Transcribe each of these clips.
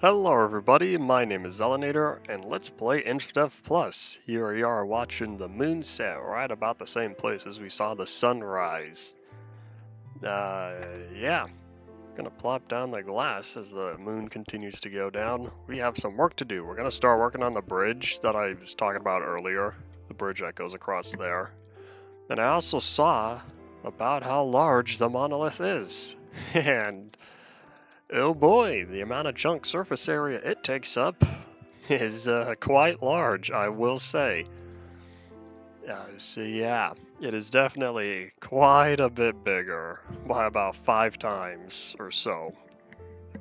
Hello everybody, my name is Zelinator, and let's play Infdev Plus. Here we are watching the moon set right about the same place as we saw the sunrise. Yeah, gonna plop down the glass as the moon continues to go down. We have some work to do. We're gonna start working on the bridge that I was talking about earlier, the bridge that goes across there. And I also saw about how large the monolith is, and oh boy, the amount of junk surface area it takes up is quite large, I will say. So yeah, it is definitely quite a bit bigger by about 5 times or so.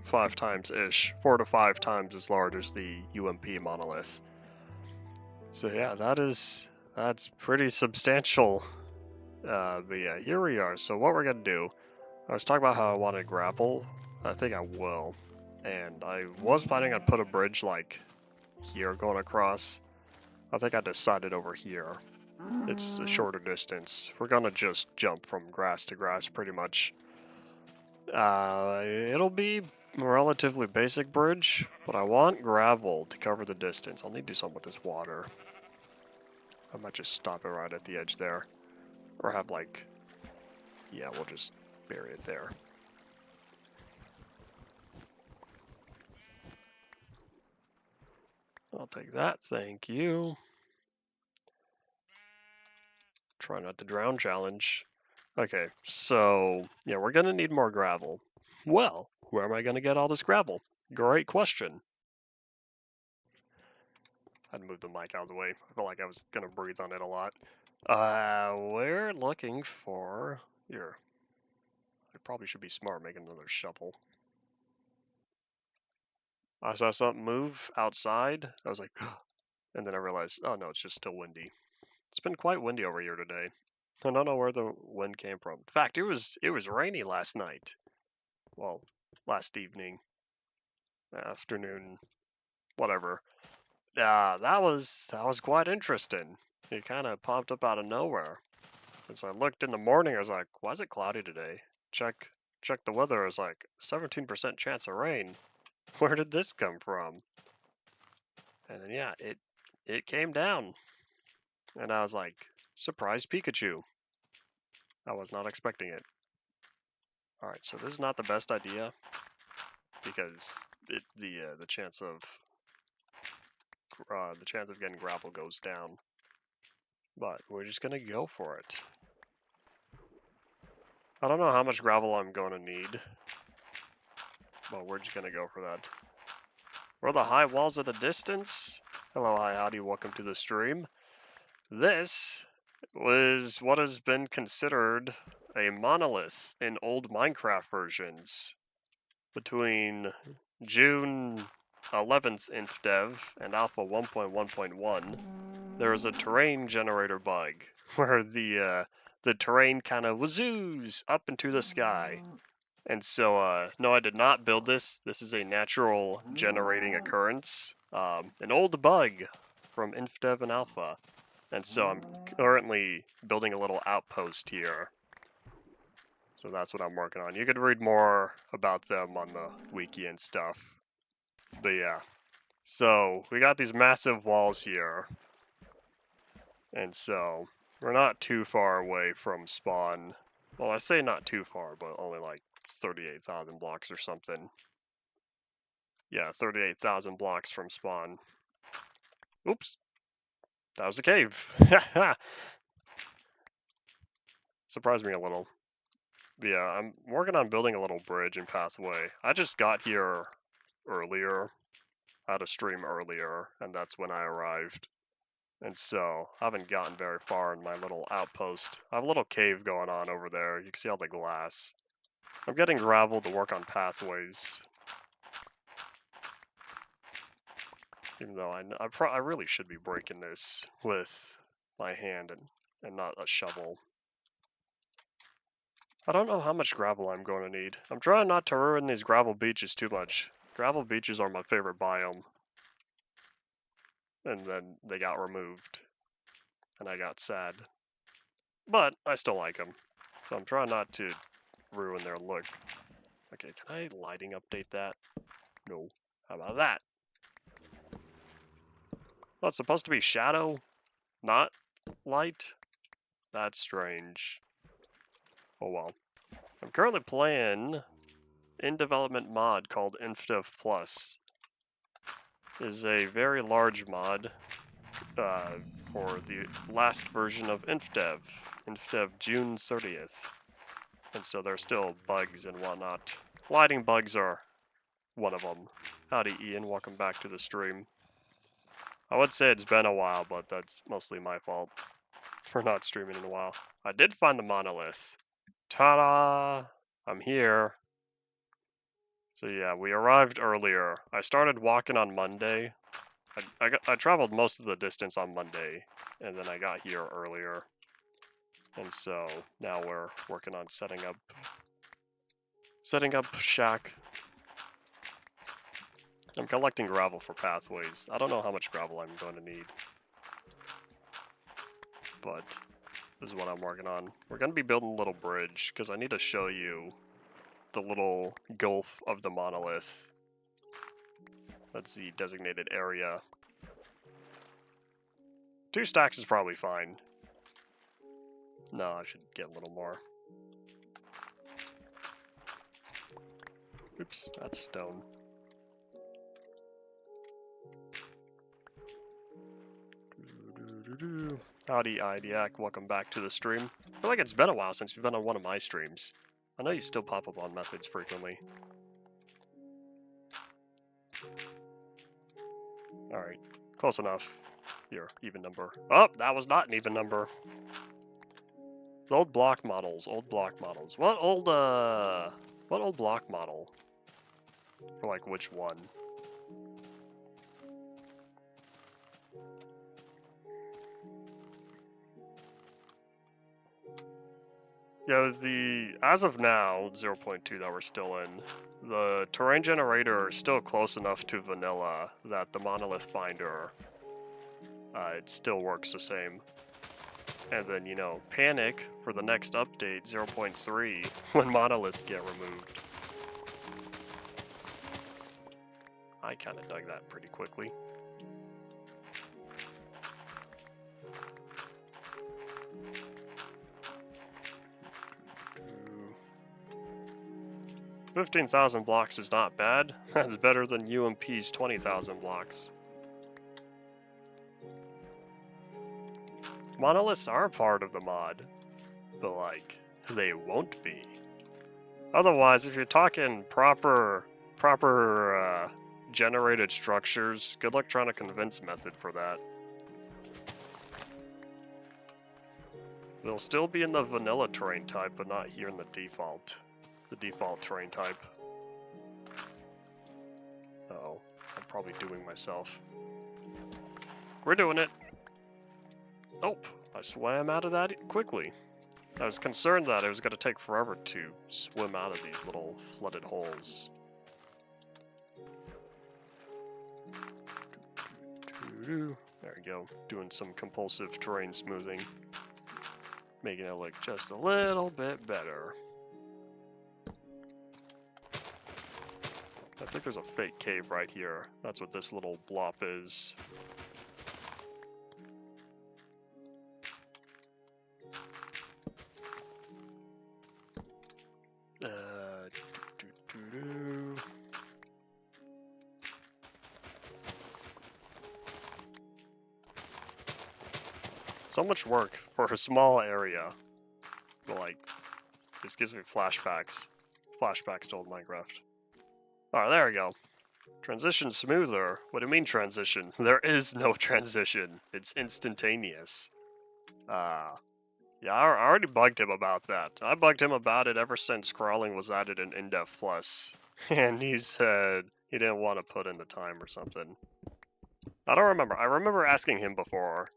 5 times-ish, 4 to 5 times as large as the UMP monolith. So yeah, that's pretty substantial. But yeah, here we are. So what we're gonna do, I was talking about how I want to grapple. I think I will. And I was planning on put a bridge like here going across. I think I decided over here. It's a shorter distance. We're gonna just jump from grass to grass pretty much. It'll be a relatively basic bridge, but I want gravel to cover the distance. I'll need to do something with this water. I might just stop it right at the edge there. Or have like, yeah, we'll just bury it there. I'll take that, thank you. Try not to drown challenge. Okay, so yeah, we're gonna need more gravel. Well, where am I gonna get all this gravel? Great question. I'd move the mic out of the way. I felt like I was gonna breathe on it a lot. We're looking for here. I probably should be smart making another shovel. I saw something move outside. I was like, and then I realized, oh no, it's just still windy. It's been quite windy over here today. I don't know where the wind came from. In fact, it was rainy last night. Well, last evening, afternoon, whatever. That was quite interesting. It kind of popped up out of nowhere. As I looked in the morning, I was like, "Why is it cloudy today?" Check the weather. I was like, 17% chance of rain. Where did this come from? And then yeah, it came down, and I was like, "Surprise Pikachu!" I was not expecting it. All right, so this is not the best idea because the chance of getting gravel goes down. But we're just gonna go for it. I don't know how much gravel I'm going to need, but we're just gonna go for that. Where are the high walls at a distance? Hello, hi, howdy, welcome to the stream. This was what has been considered a monolith in old Minecraft versions. Between June 11th Infdev and Alpha 1.1.1, there was a terrain generator bug where the terrain kind of wazoos up into the sky. And so, no, I did not build this. This is a natural generating occurrence. An old bug from Infdev and Alpha. And so I'm currently building a little outpost here. So that's what I'm working on. You could read more about them on the wiki and stuff. But yeah. So we got these massive walls here. And so we're not too far away from spawn. Well, I say not too far, but only like 38,000 blocks or something. Yeah, 38,000 blocks from spawn. Oops. That was a cave. Surprised me a little. But yeah, I'm working on building a little bridge and pathway. I just got here earlier. I had a stream earlier, and that's when I arrived. And so, I haven't gotten very far in my little outpost. I have a little cave going on over there. You can see all the glass. I'm getting gravel to work on pathways. Even though I really should be breaking this with my hand and not a shovel. I don't know how much gravel I'm going to need. I'm trying not to ruin these gravel beaches too much. Gravel beaches are my favorite biome. And then they got removed. And I got sad. But I still like them. So I'm trying not to ruin their look. Okay, can I lighting update that? No. How about that? Oh, it's supposed to be shadow, not light? That's strange. Oh well. I'm currently playing in development mod called Infdev Plus. It is a very large mod for the last version of Infdev June 30th. And so there's still bugs and whatnot. Lighting bugs are one of them. Howdy Ian, welcome back to the stream. I would say it's been a while, but that's mostly my fault for not streaming in a while. I did find the Monolith. Ta-da! I'm here. So yeah, we arrived earlier. I started walking on Monday. I traveled most of the distance on Monday, and then I got here earlier. And so now we're working on setting up shack. I'm collecting gravel for pathways. I don't know how much gravel I'm going to need, but this is what I'm working on. We're going to be building a little bridge because I need to show you the little gulf of the monolith. That's the designated area. 2 stacks is probably fine. No, I should get a little more. Oops, that's stone. Howdy, Idiac. Welcome back to the stream. I feel like it's been a while since you've been on one of my streams. I know you still pop up on methods frequently. Alright, close enough. Here, even number. Oh, that was not an even number. Old block models, old block models. What old block model? For like which one? Yeah, as of now, 0.2 that we're still in, the terrain generator is still close enough to vanilla that the monolith finder, it still works the same. And then, you know, panic for the next update, 0.3, when monoliths get removed. I kind of dug that pretty quickly. Ooh. 15,000 blocks is not bad. That's better than UMP's 20,000 blocks. Monoliths are part of the mod, but like, they won't be. Otherwise, if you're talking proper generated structures, good luck trying to convince method for that. They'll still be in the vanilla terrain type, but not here in the default terrain type. Uh-oh, I'm probably doing myself. We're doing it. Nope, I swam out of that quickly. I was concerned that it was going to take forever to swim out of these little flooded holes. There we go, doing some compulsive terrain smoothing. Making it look just a little bit better. I think there's a fake cave right here. That's what this little blop is. So much work for a small area. But like, this gives me flashbacks to old Minecraft. Alright, there we go. Transition smoother. What do you mean transition? There is no transition. It's instantaneous. Yeah, I already bugged him about that. I bugged him about it ever since crawling was added in Infdev Plus. And he said he didn't want to put in the time or something. I don't remember. I remember asking him before.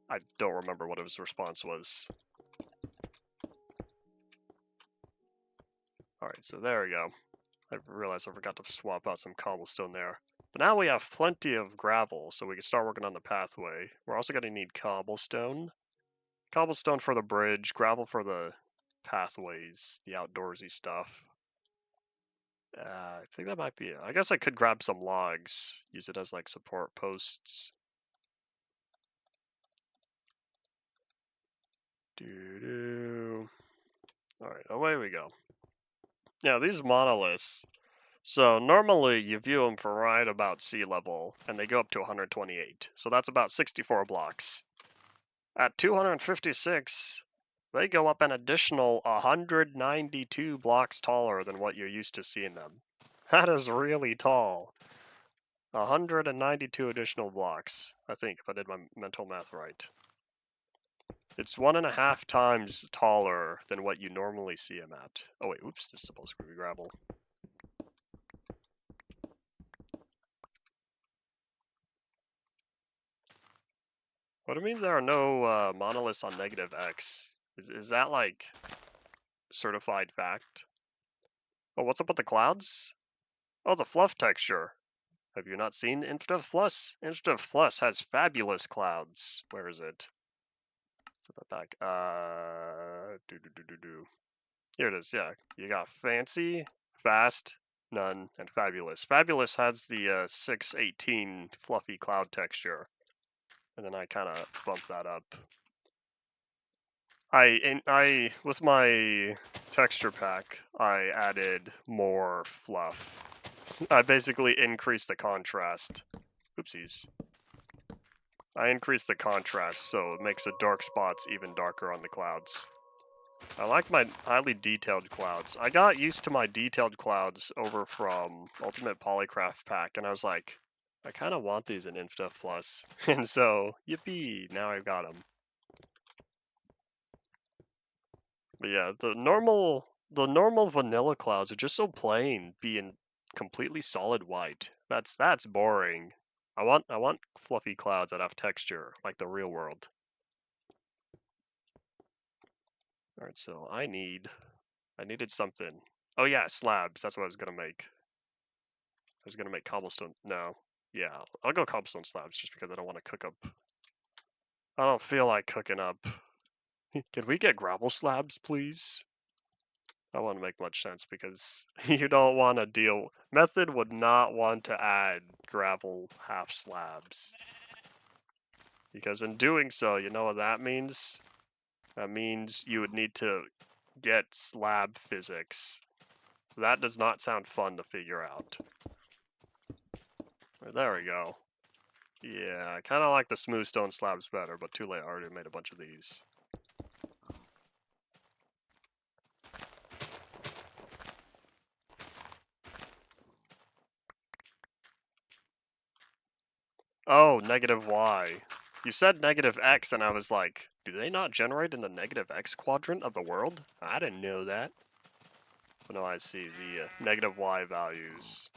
I don't remember what his response was. Alright, so there we go. I realized I forgot to swap out some cobblestone there. But now we have plenty of gravel, so we can start working on the pathway. We're also going to need cobblestone. Cobblestone for the bridge, gravel for the pathways, the outdoorsy stuff. I think that might be it. I guess I could grab some logs, use it as like support posts. Doo-doo. Alright, away we go. Yeah, these monoliths. So normally you view them for right about sea level, and they go up to 128. So that's about 64 blocks. At 256, they go up an additional 192 blocks taller than what you're used to seeing them. That is really tall. 192 additional blocks, I think, if I did my mental math right. It's 1.5 times taller than what you normally see them at. Oh wait, oops, this is supposed to be gravel. What do you mean there are no monoliths on negative X? Is that like certified fact? Oh, what's up with the clouds? Oh, the fluff texture. Have you not seen Infdev Plus? Infdev Plus has fabulous clouds. Where is it? Put that back. Here it is. Yeah, you got fancy, fast, none, and fabulous. Fabulous has the 618 fluffy cloud texture, and then I kind of bumped that up. I with my texture pack, I added more fluff. I basically increased the contrast. Oopsies. I increased the contrast so it makes the dark spots even darker on the clouds. I like my highly detailed clouds. I got used to my detailed clouds over from Ultimate Polycraft Pack, and I was like, I kind of want these in Infdev Plus. And so, yippee, now I've got them. But yeah, the normal vanilla clouds are just so plain, being completely solid white. That's boring. I want fluffy clouds that have texture, like the real world. Alright, so I needed something. Oh yeah, slabs, that's what I was gonna make. I was gonna make cobblestone. No. Yeah, I'll go cobblestone slabs just because I don't want to cook up. I don't feel like cooking up. Can we get gravel slabs, please? That wouldn't make much sense because you don't want to deal. Method would not want to add gravel half slabs. Because in doing so, you know what that means? That means you would need to get slab physics. That does not sound fun to figure out. There we go. Yeah, I kind of like the smooth stone slabs better, but too late, I already made a bunch of these. Oh, negative Y. You said negative X, and I was like, do they not generate in the negative X quadrant of the world? I didn't know that. But no, I see the negative Y values.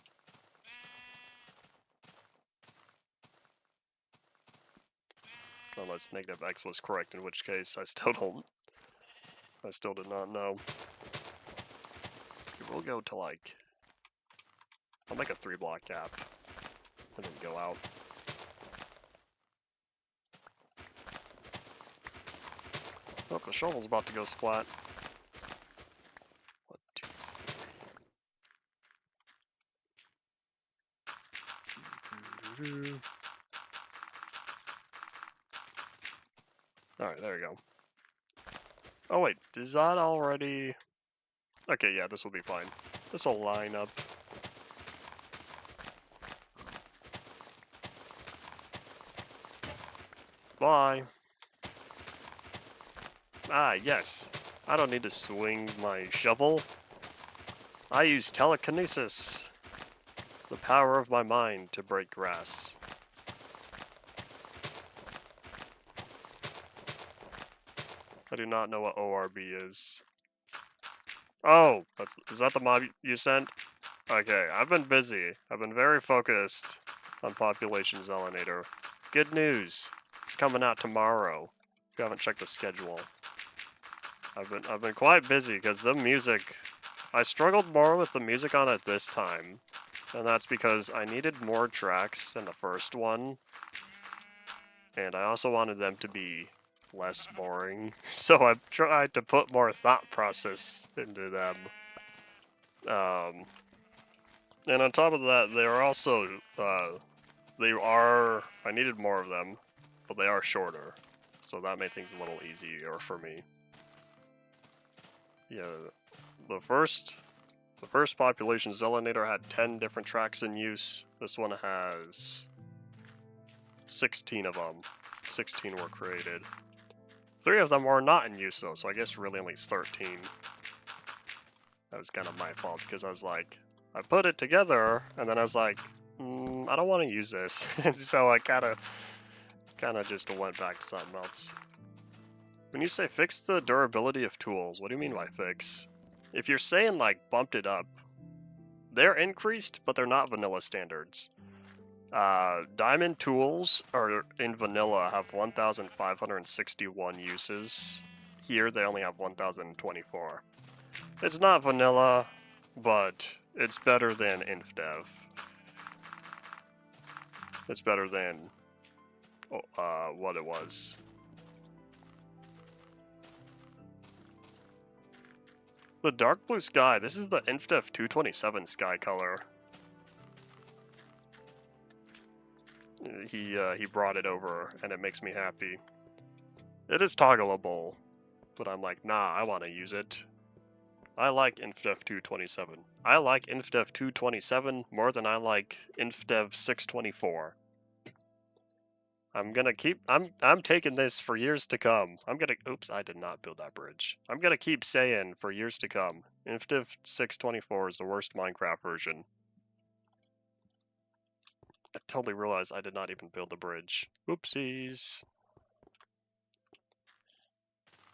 Unless negative X was correct, in which case I still did not know. We'll go to like, I'll make a 3-block gap, and then go out. Oh, the shovel's about to go splat. 1, 2, 3. Alright, there we go. Oh wait, is that already... Okay, yeah, this will be fine. This will line up. Bye. Ah, yes. I don't need to swing my shovel. I use telekinesis. The power of my mind to break grass. I do not know what ORB is. Oh, is that the mob you sent? Okay, I've been busy. I've been very focused on Population Zelinator. Good news. It's coming out tomorrow. If you haven't checked the schedule. I've been quite busy because the music, I struggled more with the music on it this time. And that's because I needed more tracks than the first one. And I also wanted them to be less boring. So I tried to put more thought process into them. And on top of that, they are also, I needed more of them, but they are shorter. So that made things a little easier for me. Yeah, the first population Zelinator had 10 different tracks in use. This one has 16 of them. 16 were created. 3 of them are not in use though, so I guess really only 13. That was kind of my fault because I was like, I put it together and then I was like, I don't want to use this. And so I kind of just went back to something else. When you say fix the durability of tools, what do you mean by fix? If you're saying like bumped it up, they're increased, but they're not vanilla standards. Diamond tools are in vanilla have 1,561 uses. Here they only have 1,024. It's not vanilla, but it's better than Infdev. It's better than what it was. The dark blue sky, this is the Infdev 227 sky color. He brought it over, and it makes me happy. It is toggleable, but I'm like, nah, I want to use it. I like Infdev 227. I like Infdev 227 more than I like Infdev 624. I'm taking this for years to come. Oops, I did not build that bridge. I'm gonna keep saying for years to come, Infdev 624 is the worst Minecraft version. I totally realized I did not even build the bridge. Oopsies.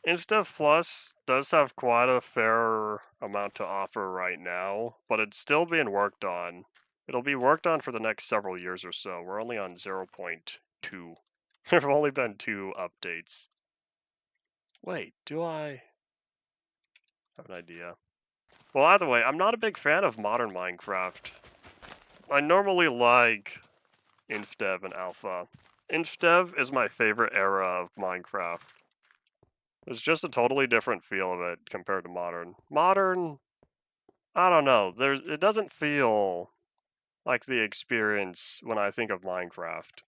Infdev Plus does have quite a fair amount to offer right now, but it's still being worked on. It'll be worked on for the next several years or so. We're only on 0.2. There have only been 2 updates. Wait, do I have an idea? Well, either way, I'm not a big fan of modern Minecraft. I normally like Infdev and Alpha. Infdev is my favorite era of Minecraft. It's just a totally different feel of it compared to modern. Modern, I don't know. It doesn't feel like the experience when I think of Minecraft.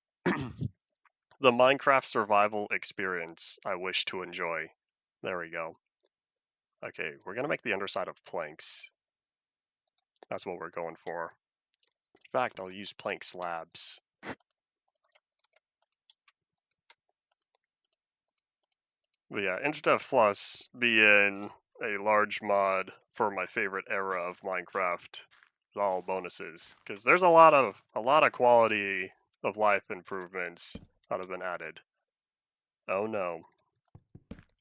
The Minecraft survival experience I wish to enjoy. There we go. Okay, we're gonna make the underside of planks. That's what we're going for. In fact, I'll use plank slabs. But yeah, Infdev Plus being a large mod for my favorite era of Minecraft with all bonuses, because there's a lot of quality of life improvements that have been added. Oh no.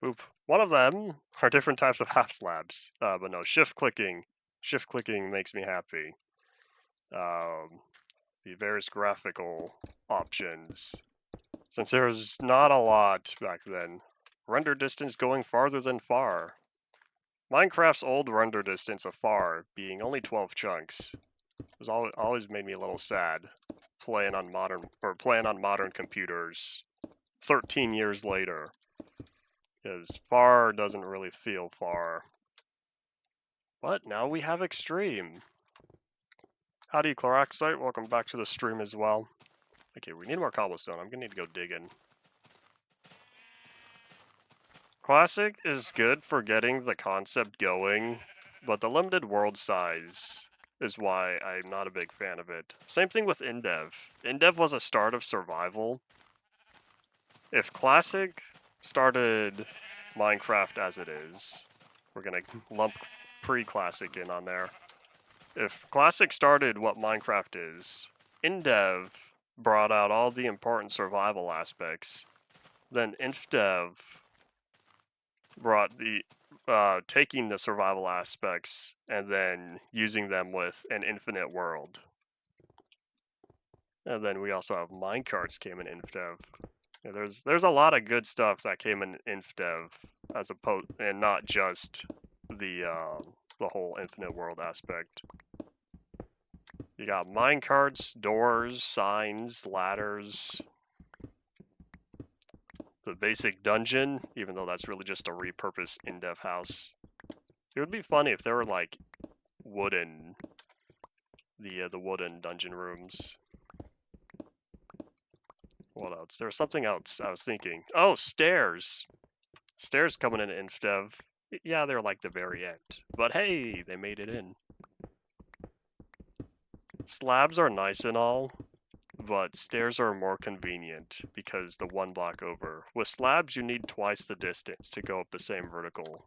Oop. One of them are different types of half slabs. But no, shift clicking makes me happy. The various graphical options. Since there was not a lot back then. Render distance going farther than far. Minecraft's old render distance of far being only 12 chunks was always made me a little sad playing on modern computers 13 years later, because far doesn't really feel far. But now we have extreme. Howdy Chloroxite, welcome back to the stream as well. Okay, we need more cobblestone. I'm gonna need to go digging. Classic is good for getting the concept going, but the limited world size is why I'm not a big fan of it. Same thing with Infdev. Infdev was a start of survival. If Classic started Minecraft as it is, we're gonna lump pre-Classic in on there. If Classic started what Minecraft is, Infdev brought out all the important survival aspects, then Infdev brought the taking the survival aspects and then using them with an infinite world. And then we also have minecarts came in Infdev. Yeah, there's a lot of good stuff that came in Infdev and not just the whole infinite world aspect. You got minecarts, doors, signs, ladders, the basic dungeon, even though that's really just a repurposed Infdev house. It would be funny if there were like wooden the wooden dungeon rooms. What else? There was something else I was thinking. Oh, stairs. Stairs coming in Infdev. Yeah, they're like the very end. But hey, they made it in. Slabs are nice and all, but stairs are more convenient because the one block over. With slabs, you need twice the distance to go up the same vertical.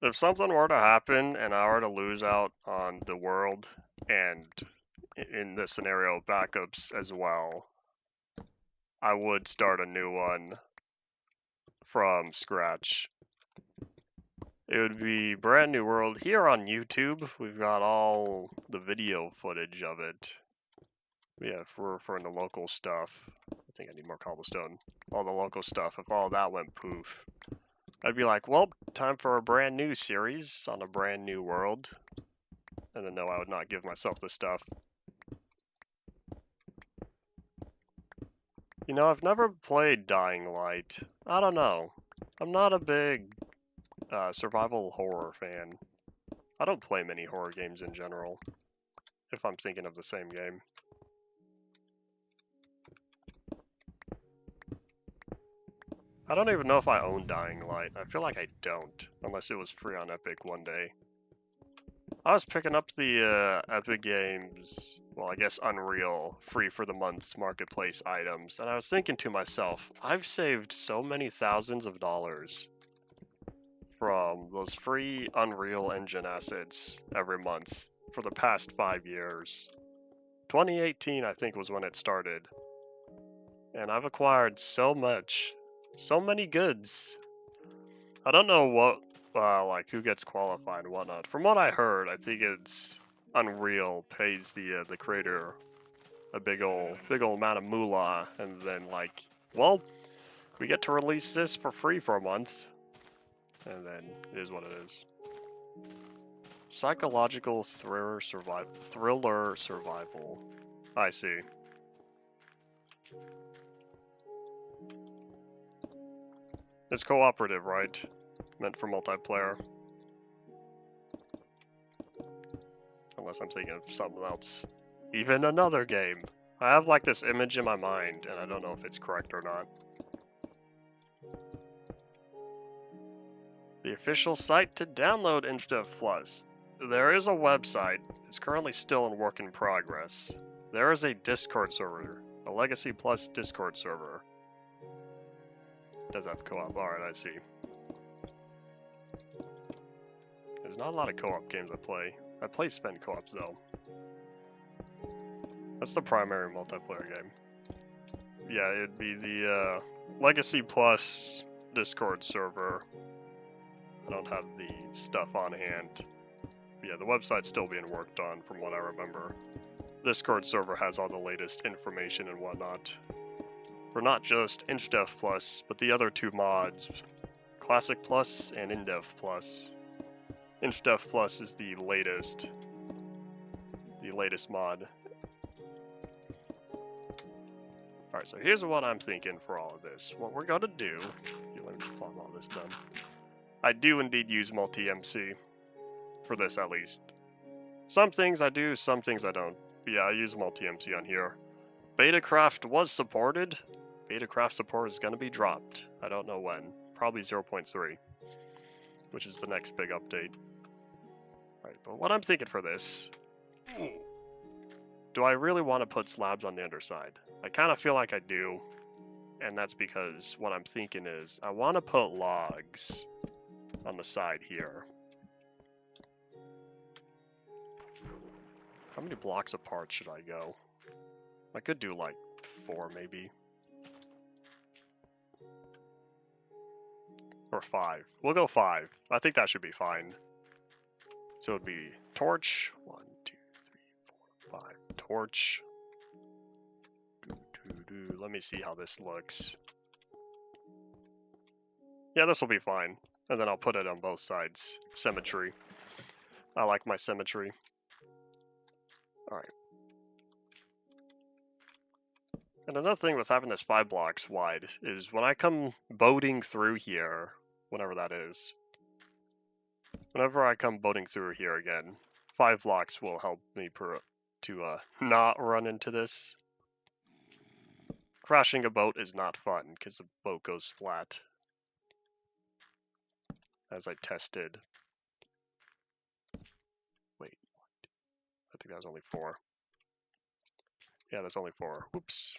If something were to happen and I were to lose out on the world, and in this scenario, backups as well, I would start a new one from scratch. It would be brand new world. Here on YouTube, we've got all the video footage of it. Yeah, if we're referring to local stuff, I think I need more cobblestone. All the local stuff, if all that went poof, I'd be like, well, time for a brand new series on a brand new world. And then no, I would not give myself the stuff. You know, I've never played Dying Light. I don't know. I'm not a big survival horror fan. I don't play many horror games in general, if I'm thinking of the same game. I don't even know if I own Dying Light. I feel like I don't, unless it was free on Epic one day. I was picking up the Epic Games, well, I guess Unreal, free for the month's marketplace items, and I was thinking to myself, I've saved so many thousands of dollars from those free Unreal Engine assets every month for the past 5 years. 2018, I think, was when it started. And I've acquired so much. So many goods. I don't know what, like, who gets qualified and whatnot. From what I heard, I think it's Unreal pays the creator a big ol' amount of moolah, and then like, well, we get to release this for free for a month, and then it is what it is. Psychological thriller survival. I see. It's cooperative, right? Meant for multiplayer. Unless I'm thinking of something else. Even another game. I have like this image in my mind, and I don't know if it's correct or not. The official site to download Infdev Plus. There is a website. It's currently still in work in progress. There is a Discord server. A Legacy Plus Discord server. Does have co-op. Alright, I see. There's not a lot of co-op games I play. I play spend co-ops though. That's the primary multiplayer game. Yeah, it'd be the Legacy Plus Discord server. I don't have the stuff on hand. Yeah, the website's still being worked on from what I remember. Discord server has all the latest information and whatnot. For not just Infdev Plus, but the other two mods, Classic Plus and Infdev Plus. Infdev Plus is the latest mod. Alright, so here's what I'm thinking for all of this. What we're gonna do, let me just plot all this done. I do indeed use multi-MC, for this at least. Some things I do, some things I don't. But yeah, I use multi-MC on here. Betacraft was supported. Betacraft support is gonna be dropped. I don't know when. Probably 0.3, which is the next big update. Right, but what I'm thinking for this, do I really want to put slabs on the underside? I kind of feel like I do, and that's because what I'm thinking is I want to put logs on the side here. How many blocks apart should I go? I could do like 4 maybe. Or 5. We'll go 5. I think that should be fine. So it'd be torch. 1, 2, 3, 4, 5. Torch. Let me see how this looks. Yeah, this will be fine. And then I'll put it on both sides. Symmetry. I like my symmetry. Alright. And another thing with having this 5 blocks wide is when I come boating through here, whenever that is, whenever I come boating through here again, 5 blocks will help me to not run into this. Crashing a boat is not fun because the boat goes splat, as I tested. Wait, I think that was only 4. Yeah, that's only 4. Whoops.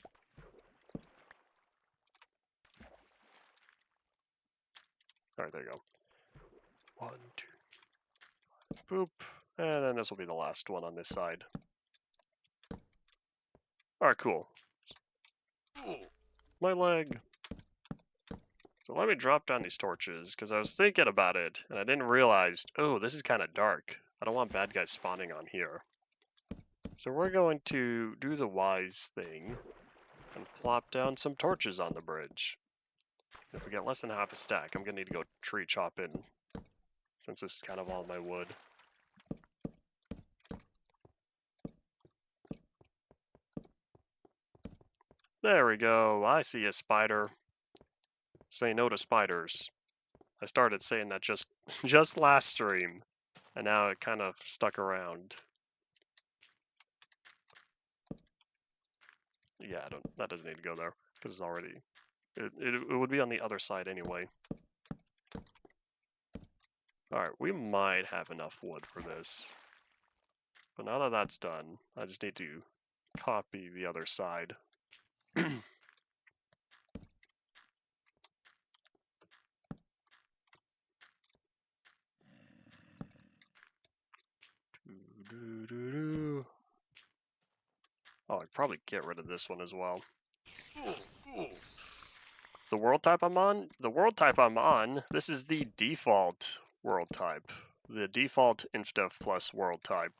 Alright, there you go. 1, 2, boop. And then this will be the last one on this side. Alright, cool. My leg. So let me drop down these torches, because I was thinking about it, and I didn't realize, oh, this is kind of dark. I don't want bad guys spawning on here. So we're going to do the wise thing, and plop down some torches on the bridge. If we get less than half a stack, I'm going to need to go tree chopping, since this is kind of all my wood. There we go, I see a spider. Say no to spiders. I started saying that just last stream, and now it kind of stuck around. Yeah, that doesn't need to go there, because it's already, it would be on the other side anyway. Alright, we might have enough wood for this. But now that that's done, I just need to copy the other side. Oh, I'd probably get rid of this one as well. The world type I'm on, this is the default world type. The default Infdev plus world type.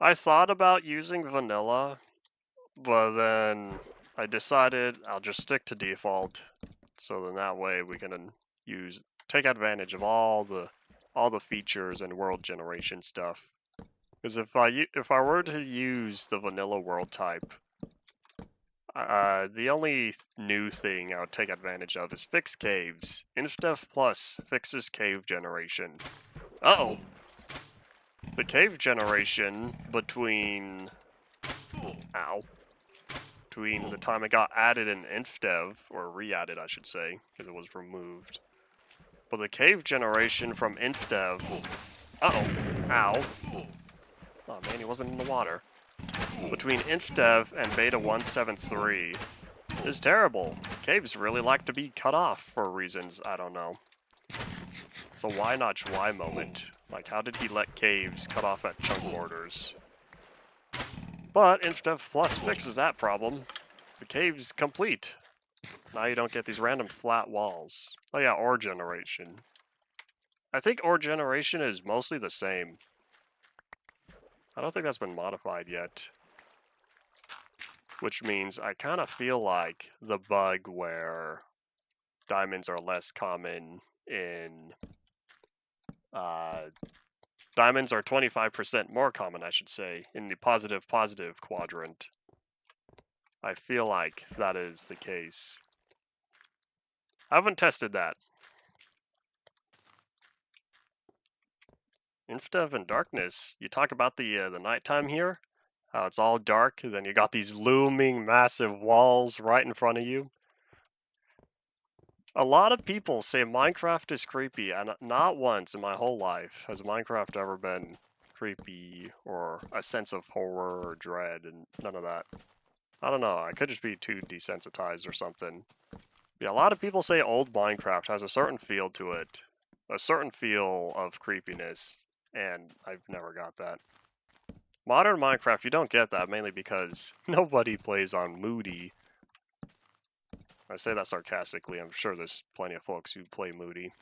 I thought about using vanilla, but then I decided I'll just stick to default. So then that way we can take advantage of all the features and world generation stuff. Because if I were to use the vanilla world type, the only new thing I would take advantage of is fixed caves. Infdev Plus fixes cave generation. Uh-oh! The cave generation between the time it got added in Infdev, or re-added I should say, because it was removed. But the cave generation from Infdev... Uh-oh! Ow! Oh man, he wasn't in the water. Between Infdev and Beta 173 is terrible. Caves really like to be cut off for reasons I don't know. So why not why moment? Like, how did he let caves cut off at chunk borders? But Infdev Plus fixes that problem. The cave's complete. Now you don't get these random flat walls. Oh yeah, ore generation. I think ore generation is mostly the same. I don't think that's been modified yet. Which means I kind of feel like the bug where diamonds are less common in... diamonds are 25% more common, I should say, in the positive quadrant. I feel like that is the case. I haven't tested that. Infdev and darkness. You talk about the nighttime here, how it's all dark, and then you got these looming massive walls right in front of you. A lot of people say Minecraft is creepy, and not once in my whole life has Minecraft ever been creepy or a sense of horror or dread, and none of that. I don't know, I could just be too desensitized or something. Yeah, a lot of people say old Minecraft has a certain feel to it, a certain feel of creepiness, and I've never got that. Modern Minecraft, you don't get that, mainly because nobody plays on Moody. I say that sarcastically, I'm sure there's plenty of folks who play Moody.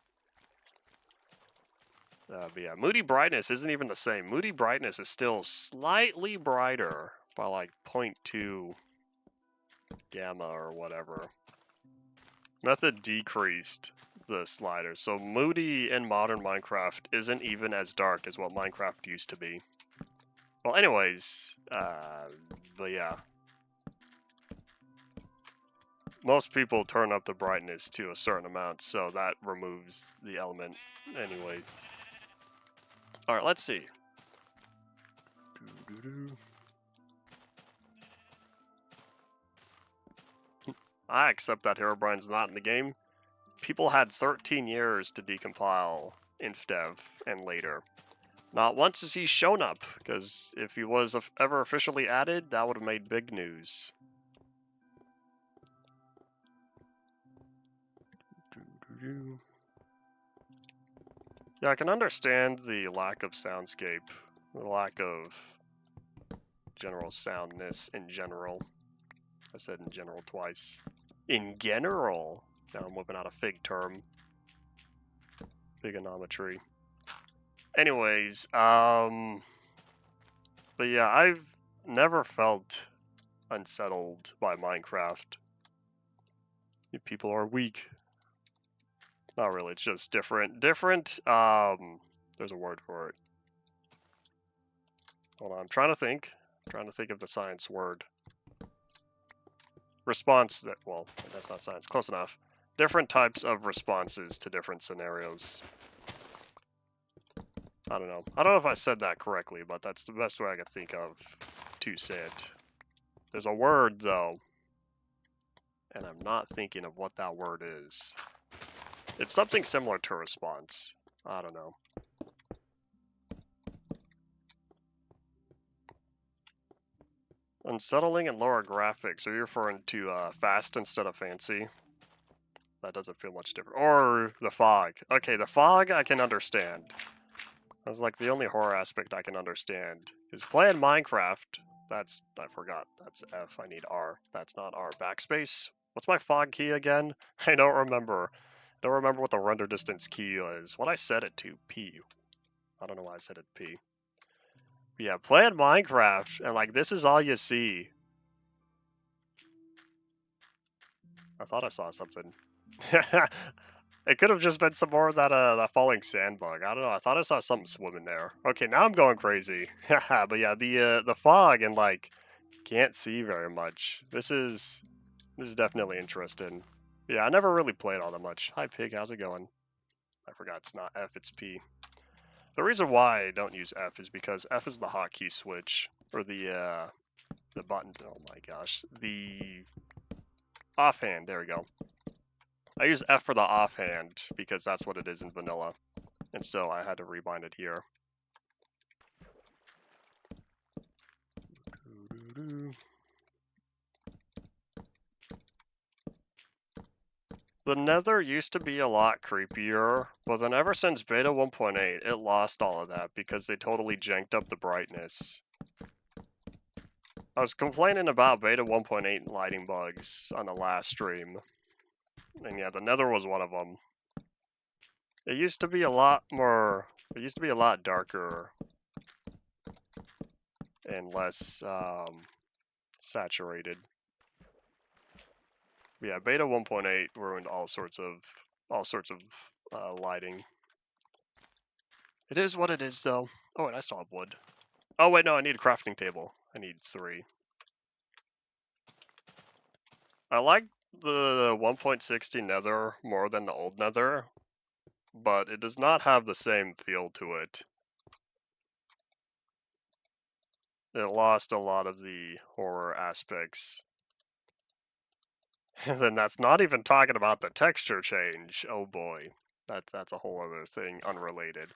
But yeah, Moody brightness isn't even the same. Moody brightness is still slightly brighter by like 0.2 gamma or whatever. Method decreased the sliders, so Moody in modern Minecraft isn't even as dark as what Minecraft used to be. Well, anyways, but yeah. most people turn up the brightness to a certain amount, so that removes the element anyway. Alright, let's see. I accept that Herobrine's not in the game. People had 13 years to decompile Infdev and later. Not once has he shown up, because if he was ever officially added, that would have made big news. Yeah, I can understand the lack of soundscape, the lack of general soundness in general. I said in general twice. In general. Now I'm whipping out a fig term. Trigonometry. Anyways, but yeah, I've never felt unsettled by Minecraft. People are weak. Not really, it's just different. There's a word for it. Hold on, I'm trying to think of the science word. Response, well, that's not science, close enough. Different types of responses to different scenarios. I don't know if I said that correctly, but that's the best way I could think of to say it. There's a word, though, and I'm not thinking of what that word is. It's something similar to response. I don't know. Unsettling and lower graphics. Are you referring to fast instead of fancy? That doesn't feel much different. Or the fog. Okay, the fog I can understand. That's like the only horror aspect I can understand. Is playing Minecraft. I forgot. That's F. I need R. That's not R. Backspace? What's my fog key again? I don't remember. I don't remember what the render distance key is. What I set it to? P. I don't know why I set it P. But yeah, playing Minecraft, and like, this is all you see. I thought I saw something. It could have just been some more of that falling sand bug. I don't know. I thought I saw something swimming there. Okay, now I'm going crazy. But yeah, the fog and like can't see very much. This is definitely interesting. Yeah, I never really played all that much. Hi Pig, how's it going? I forgot it's not F, it's P. The reason why I don't use F is because F is the hotkey switch or the button. Oh my gosh, the offhand. There we go. I use F for the offhand because that's what it is in vanilla, and so I had to rebind it here. The Nether used to be a lot creepier, but then ever since beta 1.8, it lost all of that because they totally janked up the brightness. I was complaining about beta 1.8 lighting bugs on the last stream, and yeah, the Nether was one of them. It used to be a lot darker and less saturated. But yeah, beta 1.8 ruined all sorts of lighting. It is what it is, though. Oh, wait, I still have wood. Oh wait, no, I need a crafting table. I need 3. I like the 1.60 Nether more than the old Nether, but it does not have the same feel to it. It lost a lot of the horror aspects. And then that's not even talking about the texture change. Oh boy, that's a whole other thing, unrelated.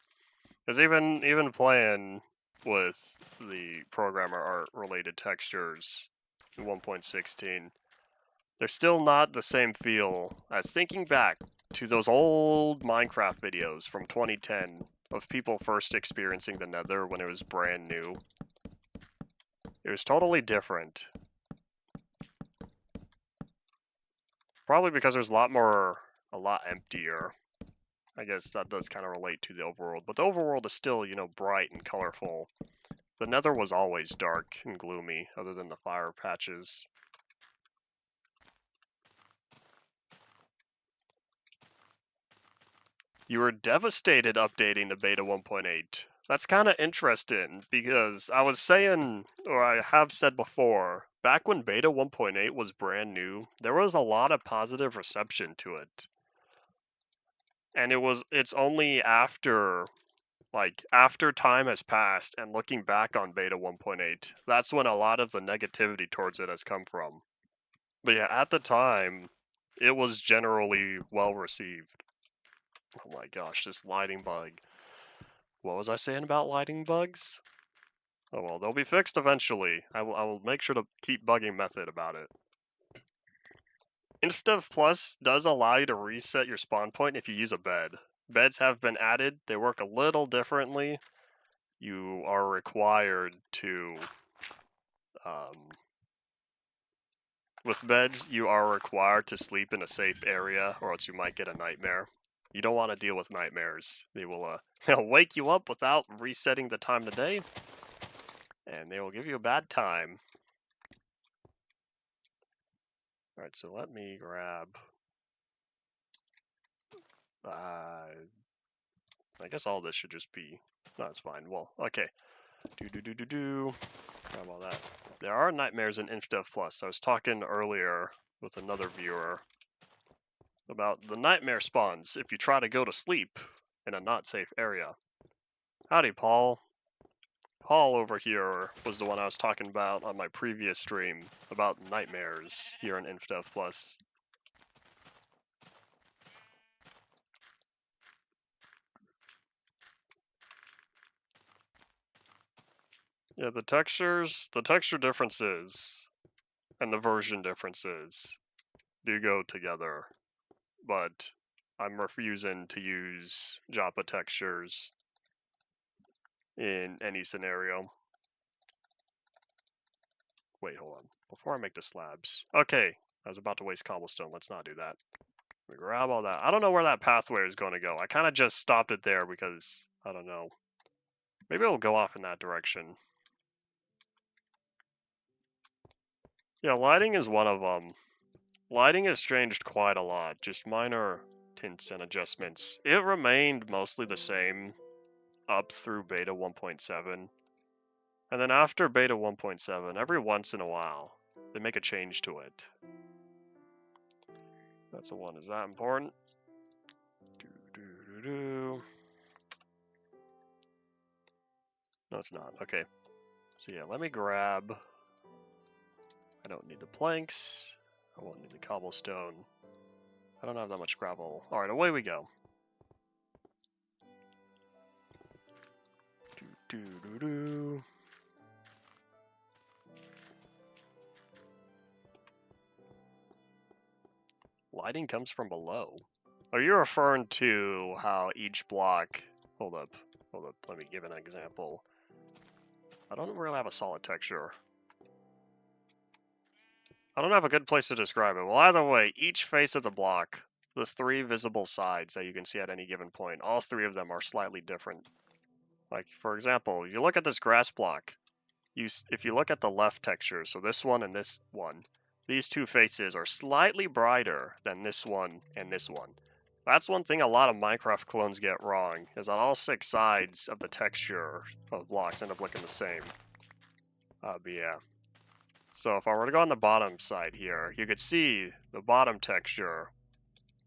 Because even playing with the programmer art related textures in 1.16, they're still not the same feel as thinking back to those old Minecraft videos from 2010 of people first experiencing the Nether when it was brand new. It was totally different. Probably because there's a lot emptier. I guess that does kind of relate to the overworld, but the overworld is still, bright and colorful. The Nether was always dark and gloomy, other than the fire patches. You were devastated updating to beta 1.8. That's kind of interesting, because I was saying, or I have said before, back when beta 1.8 was brand new, there was a lot of positive reception to it. And it's only after time has passed and looking back on beta 1.8, that's when a lot of the negativity towards it has come from. But yeah, at the time, it was generally well received. Oh my gosh, this lighting bug. What was I saying about lighting bugs? Oh well, they'll be fixed eventually. I will make sure to keep bugging Method about it. Infdev Plus does allow you to reset your spawn point if you use a bed. Beds have been added. They work a little differently. You are required to, with beds, you are required to sleep in a safe area or else you might get a nightmare. You don't want to deal with nightmares. They will they'll wake you up without resetting the time of day, and they will give you a bad time. Alright, so let me grab... I guess all this should just be... No, it's fine. Well, okay. Grab all that. There are nightmares in Infdev Plus. I was talking earlier with another viewer about the nightmare spawns if you try to go to sleep in a not safe area. Howdy, Paul. Paul over here was the one I was talking about on my previous stream about nightmares here in Infdev Plus. Yeah, the texture differences and the version differences do go together, but I'm refusing to use Joppa textures in any scenario. Wait, hold on. Before I make the slabs. Okay, I was about to waste cobblestone. Let's not do that. Let me grab all that. I don't know where that pathway is going to go. I kind of just stopped it there because, I don't know. Maybe it'll go off in that direction. Yeah, lighting is one of them. Lighting has changed quite a lot, just minor tints and adjustments. It remained mostly the same up through beta 1.7. And then after beta 1.7, every once in a while, they make a change to it. That's the one. Is that important? No, it's not. Okay. So yeah, let me grab... I don't need the planks. I won't need the cobblestone. I don't have that much gravel. Alright, away we go. Lighting comes from below. Are you referring to how each block... Hold up, let me give an example. I don't really have a solid texture. I don't have a good place to describe it. Well, either way, each face of the block, the 3 visible sides that you can see at any given point, all 3 of them are slightly different. Like, for example, you look at this grass block. If you look at the left texture, so this one and this one, these 2 faces are slightly brighter than this one and this one. That's one thing a lot of Minecraft clones get wrong, is that all 6 sides of the texture of blocks end up looking the same. But yeah. So if I were to go on the bottom side here, you could see the bottom texture,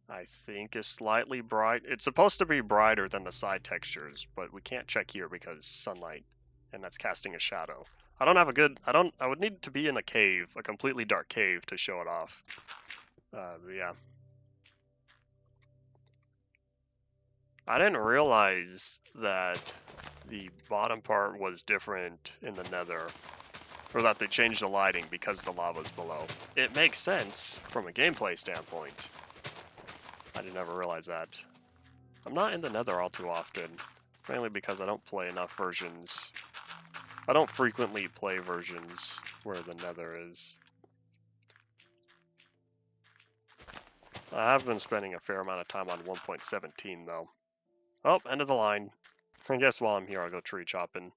I think, is slightly bright. It's supposed to be brighter than the side textures, but we can't check here because sunlight, and that's casting a shadow. I would need to be in a cave, a completely dark cave, to show it off. But yeah. I didn't realize that the bottom part was different in the nether, or that they changed the lighting because the lava's below. It makes sense from a gameplay standpoint. I did never realize that. I'm not in the nether all too often, mainly because I don't play enough versions. I don't frequently play versions where the nether is. I have been spending a fair amount of time on 1.17 though. Oh, end of the line. I guess while I'm here I'll go tree chopping.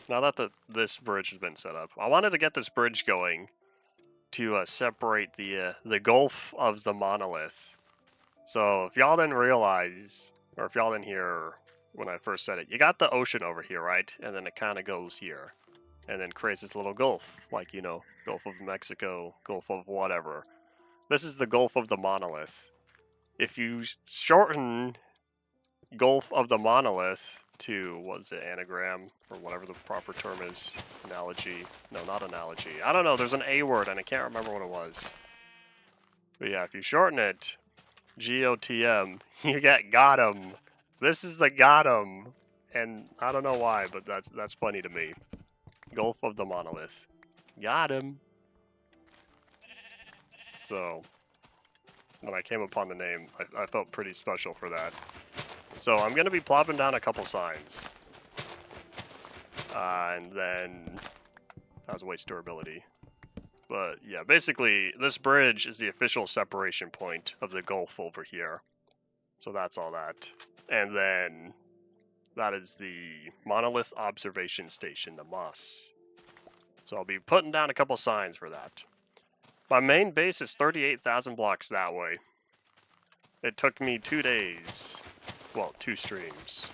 Now that this bridge has been set up, I wanted to get this bridge going to separate the Gulf of the Monolith So if y'all didn't realize, or if y'all didn't hear when I first said it, you got the ocean over here, right? And then it kind of goes here. And then creates this little gulf, like, you know, Gulf of Mexico, Gulf of whatever. This is the Gulf of the Monolith. If you shorten Gulf of the Monolith to, what's it, anagram, or whatever the proper term is, analogy, no, not analogy, I don't know, there's an A word and I can't remember what it was. But yeah, if you shorten it, GOTM, you get got 'em. This is the got 'em, and I don't know why, but that's funny to me. Gulf of the Monolith. Got him. So, when I came upon the name, I felt pretty special for that. So I'm going to be plopping down a couple signs. And then, that was waste durability. But yeah, basically, this bridge is the official separation point of the Gulf over here. So that's all that. And then, that is the Monolith Observation Station, the MOS. So I'll be putting down a couple signs for that. My main base is 38,000 blocks that way. It took me 2 days. Well, 2 streams.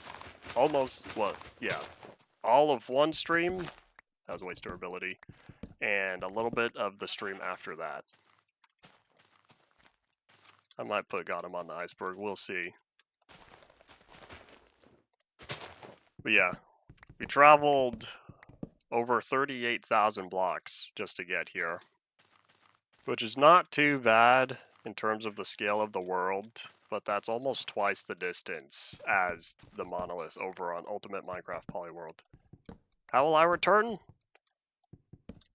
Almost, what, yeah. All of one stream, that was waste durability, and a little bit of the stream after that. I might put got him on the iceberg, we'll see. But yeah, we traveled over 38,000 blocks just to get here, which is not too bad in terms of the scale of the world, but that's almost twice the distance as the Monolith over on Ultimate Minecraft Polyworld. How will I return?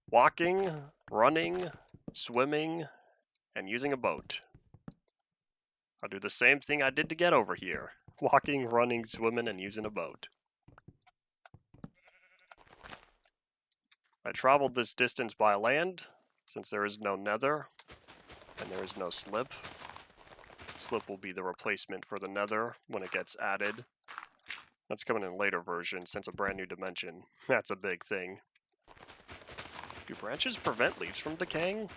Walking, running, swimming, and using a boat. I'll do the same thing I did to get over here. Walking, running, swimming, and using a boat. I traveled this distance by land, since there is no nether, and there is no slip. Slip will be the replacement for the nether when it gets added. That's coming in later versions, since a brand new dimension. That's a big thing. Do branches prevent leaves from decaying?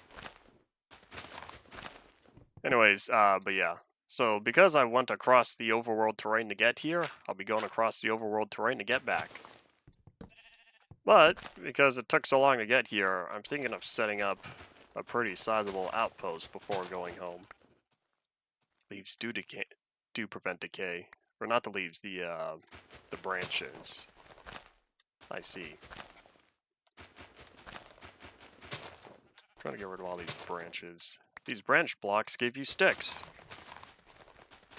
Anyways, but yeah. So because I went across the overworld terrain to get here, I'll be going across the overworld terrain to get back. But because it took so long to get here, I'm thinking of setting up a pretty sizable outpost before going home. Leaves do prevent decay. Or not the leaves, the branches. I see. Trying to get rid of all these branches. These branch blocks give you sticks.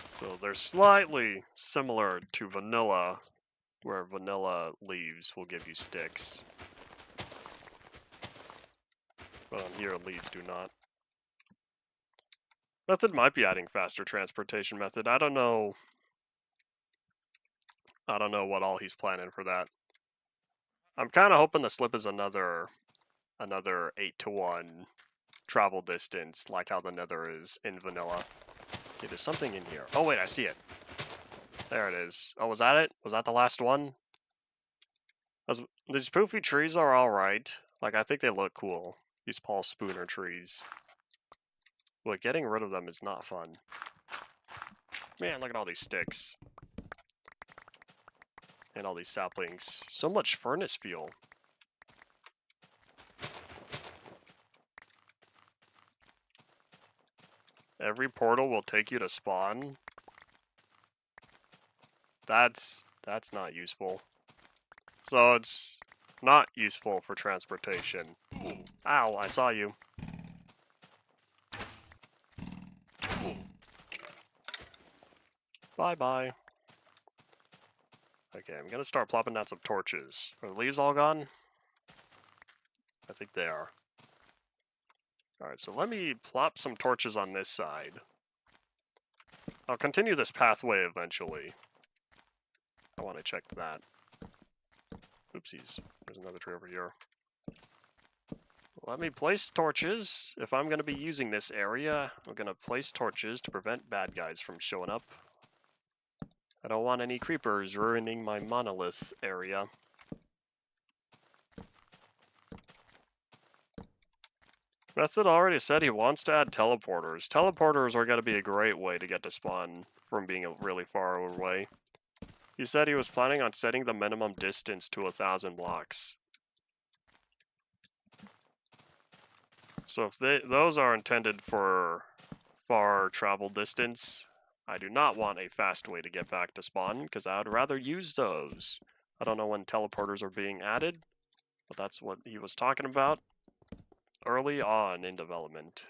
So they're slightly similar to vanilla, where vanilla leaves will give you sticks. But on here, leaves do not. Method might be adding faster transportation method. I don't know. I don't know what all he's planning for that. I'm kind of hoping the slip is another 8-to-1 travel distance, like how the nether is in vanilla. Okay, there's something in here. Oh wait, I see it. There it is. Oh, was that it? Was that the last one? These poofy trees are alright. Like, I think they look cool. These Paul Spooner trees. But getting rid of them is not fun. Man, look at all these sticks. And all these saplings. So much furnace fuel. Every portal will take you to spawn. That's not useful. So it's not useful for transportation. Ow, I saw you. Bye-bye. Okay, I'm gonna start plopping down some torches. Are the leaves all gone? I think they are. Alright, so let me plop some torches on this side. I'll continue this pathway eventually. I want to check that. Oopsies, there's another tree over here. Let me place torches. If I'm going to be using this area, I'm going to place torches to prevent bad guys from showing up. I don't want any creepers ruining my monolith area. Method already said he wants to add teleporters. Teleporters are going to be a great way to get to spawn from being really far away. He said he was planning on setting the minimum distance to 1,000 blocks. So if those are intended for far travel distance, I do not want a fast way to get back to spawn, because I would rather use those. I don't know when teleporters are being added, but that's what he was talking about early on in development.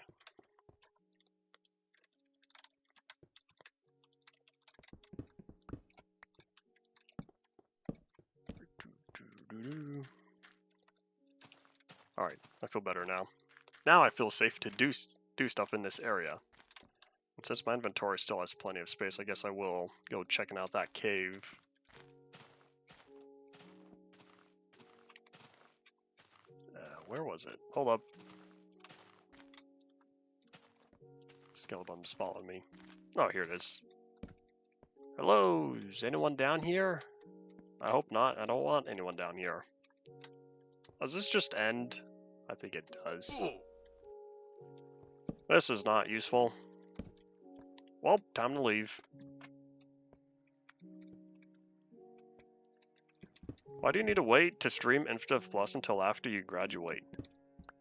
Alright, I feel better now. Now I feel safe to do stuff in this area. And since my inventory still has plenty of space, I guess I will go checking out that cave. Where was it? Hold up. Skeleton's following me. Oh, here it is. Hello, is anyone down here? I hope not. I don't want anyone down here. Does this just end? I think it does. This is not useful. Well, time to leave. Why do you need to wait to stream Infdev Plus until after you graduate?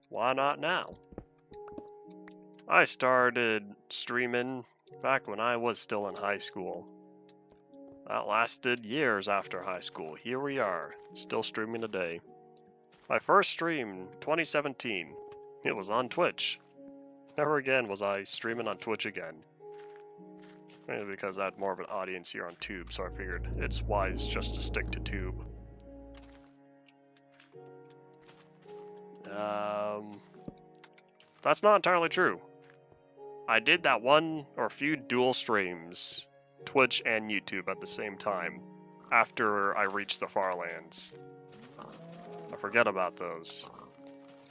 Why not now? I started streaming back when I was still in high school. That lasted years after high school. Here we are, still streaming today. My first stream, 2017. It was on Twitch. Never again was I streaming on Twitch again. Maybe because I had more of an audience here on Tube, so I figured it's wise just to stick to Tube. That's not entirely true. I did that one or few dual streams, Twitch and YouTube at the same time, after I reached the Farlands. I forget about those.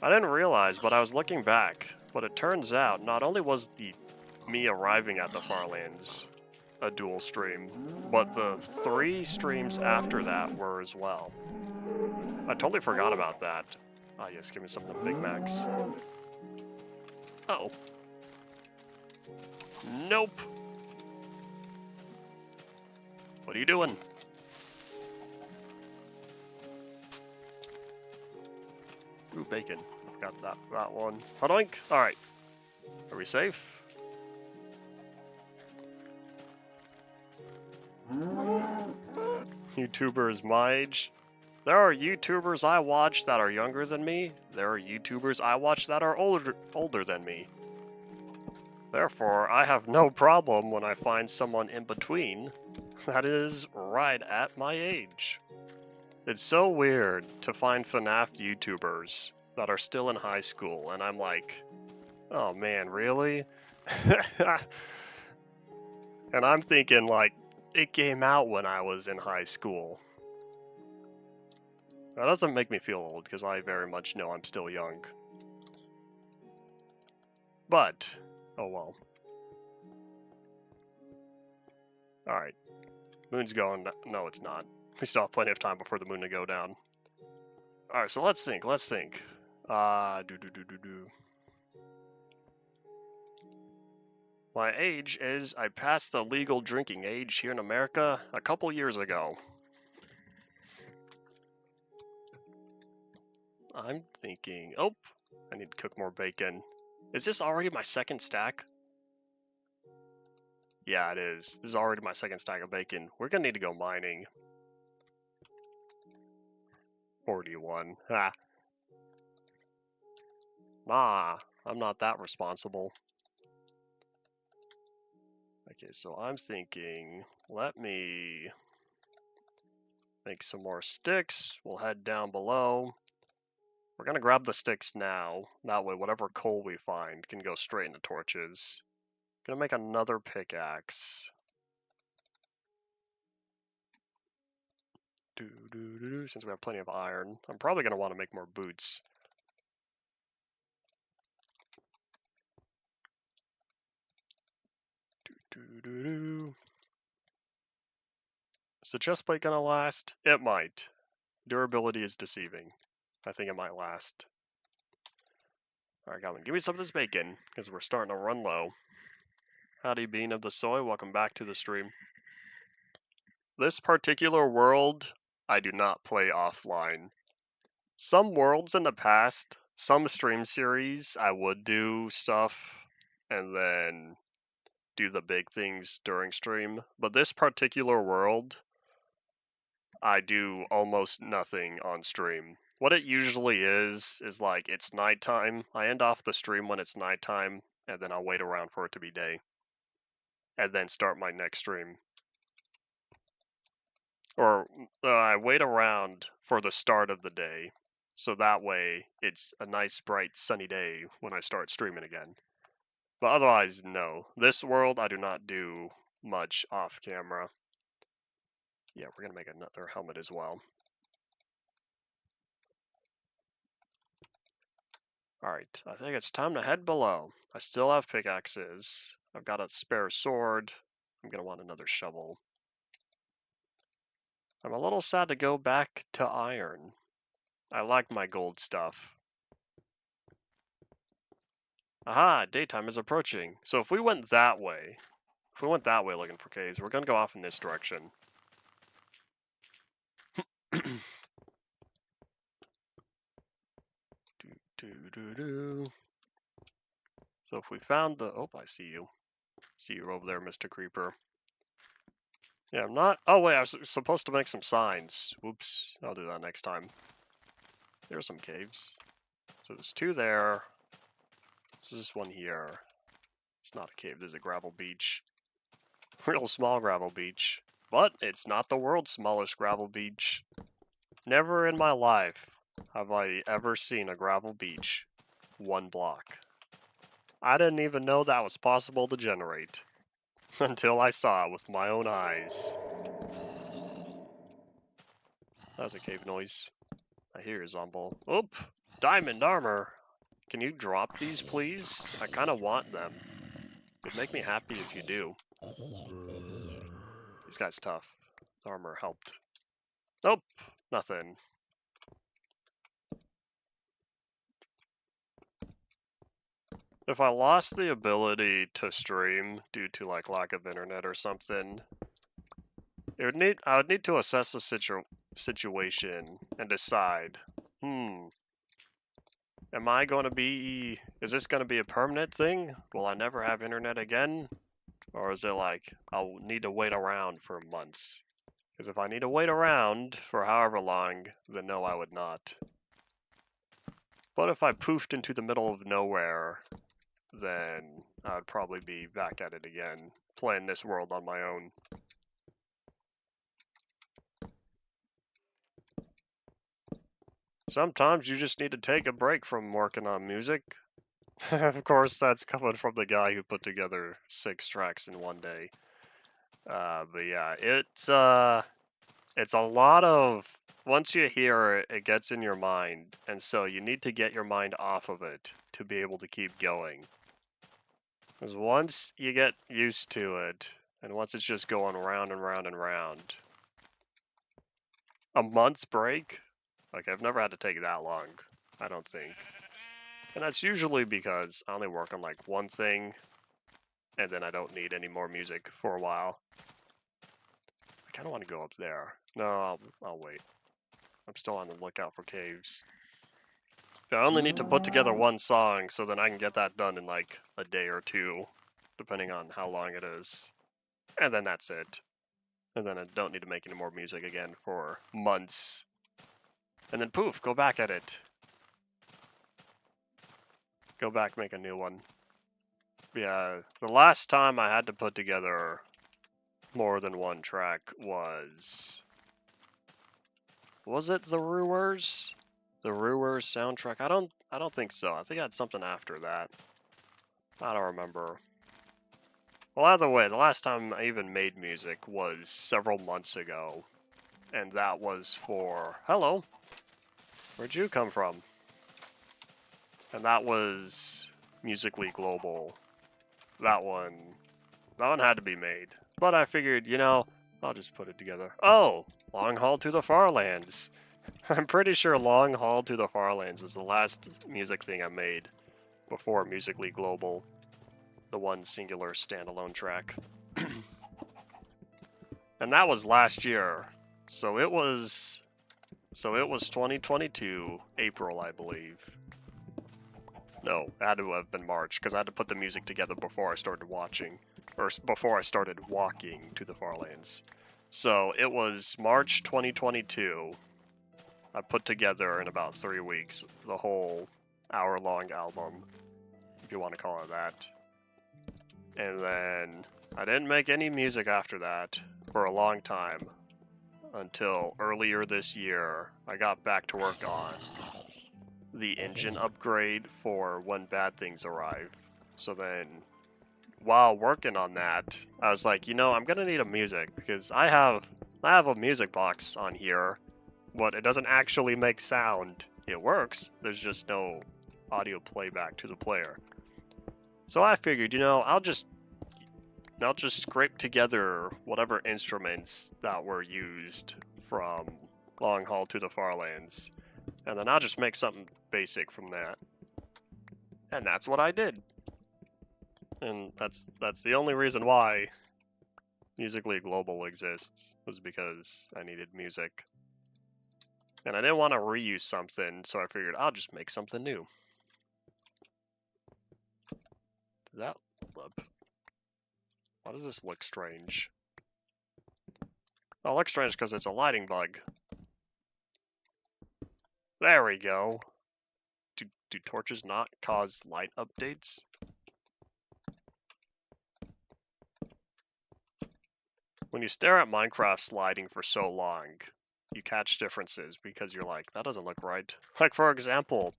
I didn't realize, but I was looking back, but it turns out not only was me arriving at the Farlands a dual stream, but the 3 streams after that were as well. I totally forgot about that. Ah, yes, give me some of the Big Macs. Uh-oh. Nope. What are you doing? Ooh, bacon. I forgot that one. Hodoink! Alright. Are we safe? YouTubers my age. There are YouTubers I watch that are younger than me. There are YouTubers I watch that are older than me. Therefore, I have no problem when I find someone in between that is right at my age. It's so weird to find FNAF YouTubers that are still in high school, and I'm like, oh man, really? And I'm thinking, like, it came out when I was in high school. That doesn't make me feel old, because I very much know I'm still young. But, oh well. Alright. Moon's going. No, it's not. We still have plenty of time before the moon to go down. Alright, so let's think. My age is, I passed the legal drinking age here in America a couple years ago. I'm thinking, oh, I need to cook more bacon. Is this already my second stack? Yeah, it is. This is already my second stack of bacon. We're gonna need to go mining. 41. Ha. Nah, I'm not that responsible. Okay, so I'm thinking, let me make some more sticks. We'll head down below. We're gonna grab the sticks now. That way, whatever coal we find can go straight into torches. Gonna make another pickaxe. Since we have plenty of iron. I'm probably gonna want to make more boots. Is the chest plate gonna last? It might. Durability is deceiving. I think it might last. Alright, Calvin, give me some of this bacon, because we're starting to run low. Howdy, Bean of the Soy, welcome back to the stream. This particular world, I do not play offline. Some worlds in the past, some stream series, I would do stuff, and then do the big things during stream. But this particular world, I do almost nothing on stream. What it usually is like it's nighttime. I end off the stream when it's nighttime, and then I'll wait around for it to be day. And then start my next stream. Or I wait around for the start of the day. So that way it's a nice, bright, sunny day when I start streaming again. But otherwise, no. This world, I do not do much off camera. Yeah, we're going to make another helmet as well. Alright, I think it's time to head below. I still have pickaxes. I've got a spare sword. I'm going to want another shovel. I'm a little sad to go back to iron. I like my gold stuff. Aha, daytime is approaching. So if we went that way, looking for caves, we're going to go off in this direction. So if we found the... Oh, I see you. See you over there, Mr. Creeper. Yeah, I'm not... Oh, wait, I was supposed to make some signs. Whoops, I'll do that next time. There are some caves. So there's two there. There's this one here. It's not a cave, there's a gravel beach. Real small gravel beach. But it's not the world's smallest gravel beach. Never in my life have I ever seen a gravel beach 1 block. I didn't even know that was possible to generate until I saw it with my own eyes. That was a cave noise. I hear a zombie. Oop! Diamond armor! Can you drop these, please? I kind of want them. It'd make me happy if you do. This guy's tough. Armor helped. Nope! Nothing. If I lost the ability to stream due to like lack of internet or something, I would need to assess the situation and decide, am I going to be, is this going to be a permanent thing? Will I never have internet again? Or is it like, I'll need to wait around for months? Because if I need to wait around for however long, then no, I would not. But if I poofed into the middle of nowhere, then I'd probably be back at it again, playing this world on my own. Sometimes you just need to take a break from working on music. Of course, that's coming from the guy who put together 6 tracks in one day. But yeah, it's a lot of, once you hear it, it gets in your mind, and so you need to get your mind off of it to be able to keep going. Because once you get used to it, and once it's just going round and round and round, a month's break? Like, I've never had to take that long, I don't think. And that's usually because I only work on like one thing, and then I don't need any more music for a while. I kind of want to go up there. No, I'll wait. I'm still on the lookout for caves. I only need to put together one song, so then I can get that done in like a day or two, depending on how long it is. And then that's it. And then I don't need to make any more music again for months. And then poof, go back at it. Go back, make a new one. Yeah, the last time I had to put together more than one track was it the Ruers? The Ruers soundtrack? I don't think so. I think I had something after that. I don't remember. Well, either way, the last time I even made music was several months ago. And that was for... Hello! Where'd you come from? And that was Musically Global. That one had to be made. But I figured, you know, I'll just put it together. Oh! Long Haul to the Farlands! I'm pretty sure Long Haul to the Farlands was the last music thing I made. before Musically Global, the one singular standalone track. And that was last year. So it was 2022, April, I believe. No, it had to have been March, because I had to put the music together before I started watching, or before I started walking to the Farlands. So it was March 2022. I put together in about 3 weeks the whole hour-long album, if you want to call it that. And then I didn't make any music after that for a long time, until earlier this year. I got back to work on the engine upgrade for When Bad Things Arrive. So then, while working on that, I was like, you know, I'm gonna need a music, because I have a music box on here, but it doesn't actually make sound. It works, there's just no audio playback to the player. So I figured, you know, I'll just scrape together whatever instruments that were used from Long Haul to the Farlands, and then I'll just make something basic from that. And that's what I did. And that's the only reason why Musically Global exists, was because I needed music. And I didn't want to reuse something, so I figured I'll just make something new. Did that hold up? Why does this look strange? Oh, it looks strange because it's a lighting bug. There we go. Do torches not cause light updates? When you stare at Minecraft's lighting for so long, you catch differences because you're like, that doesn't look right. Like, for example,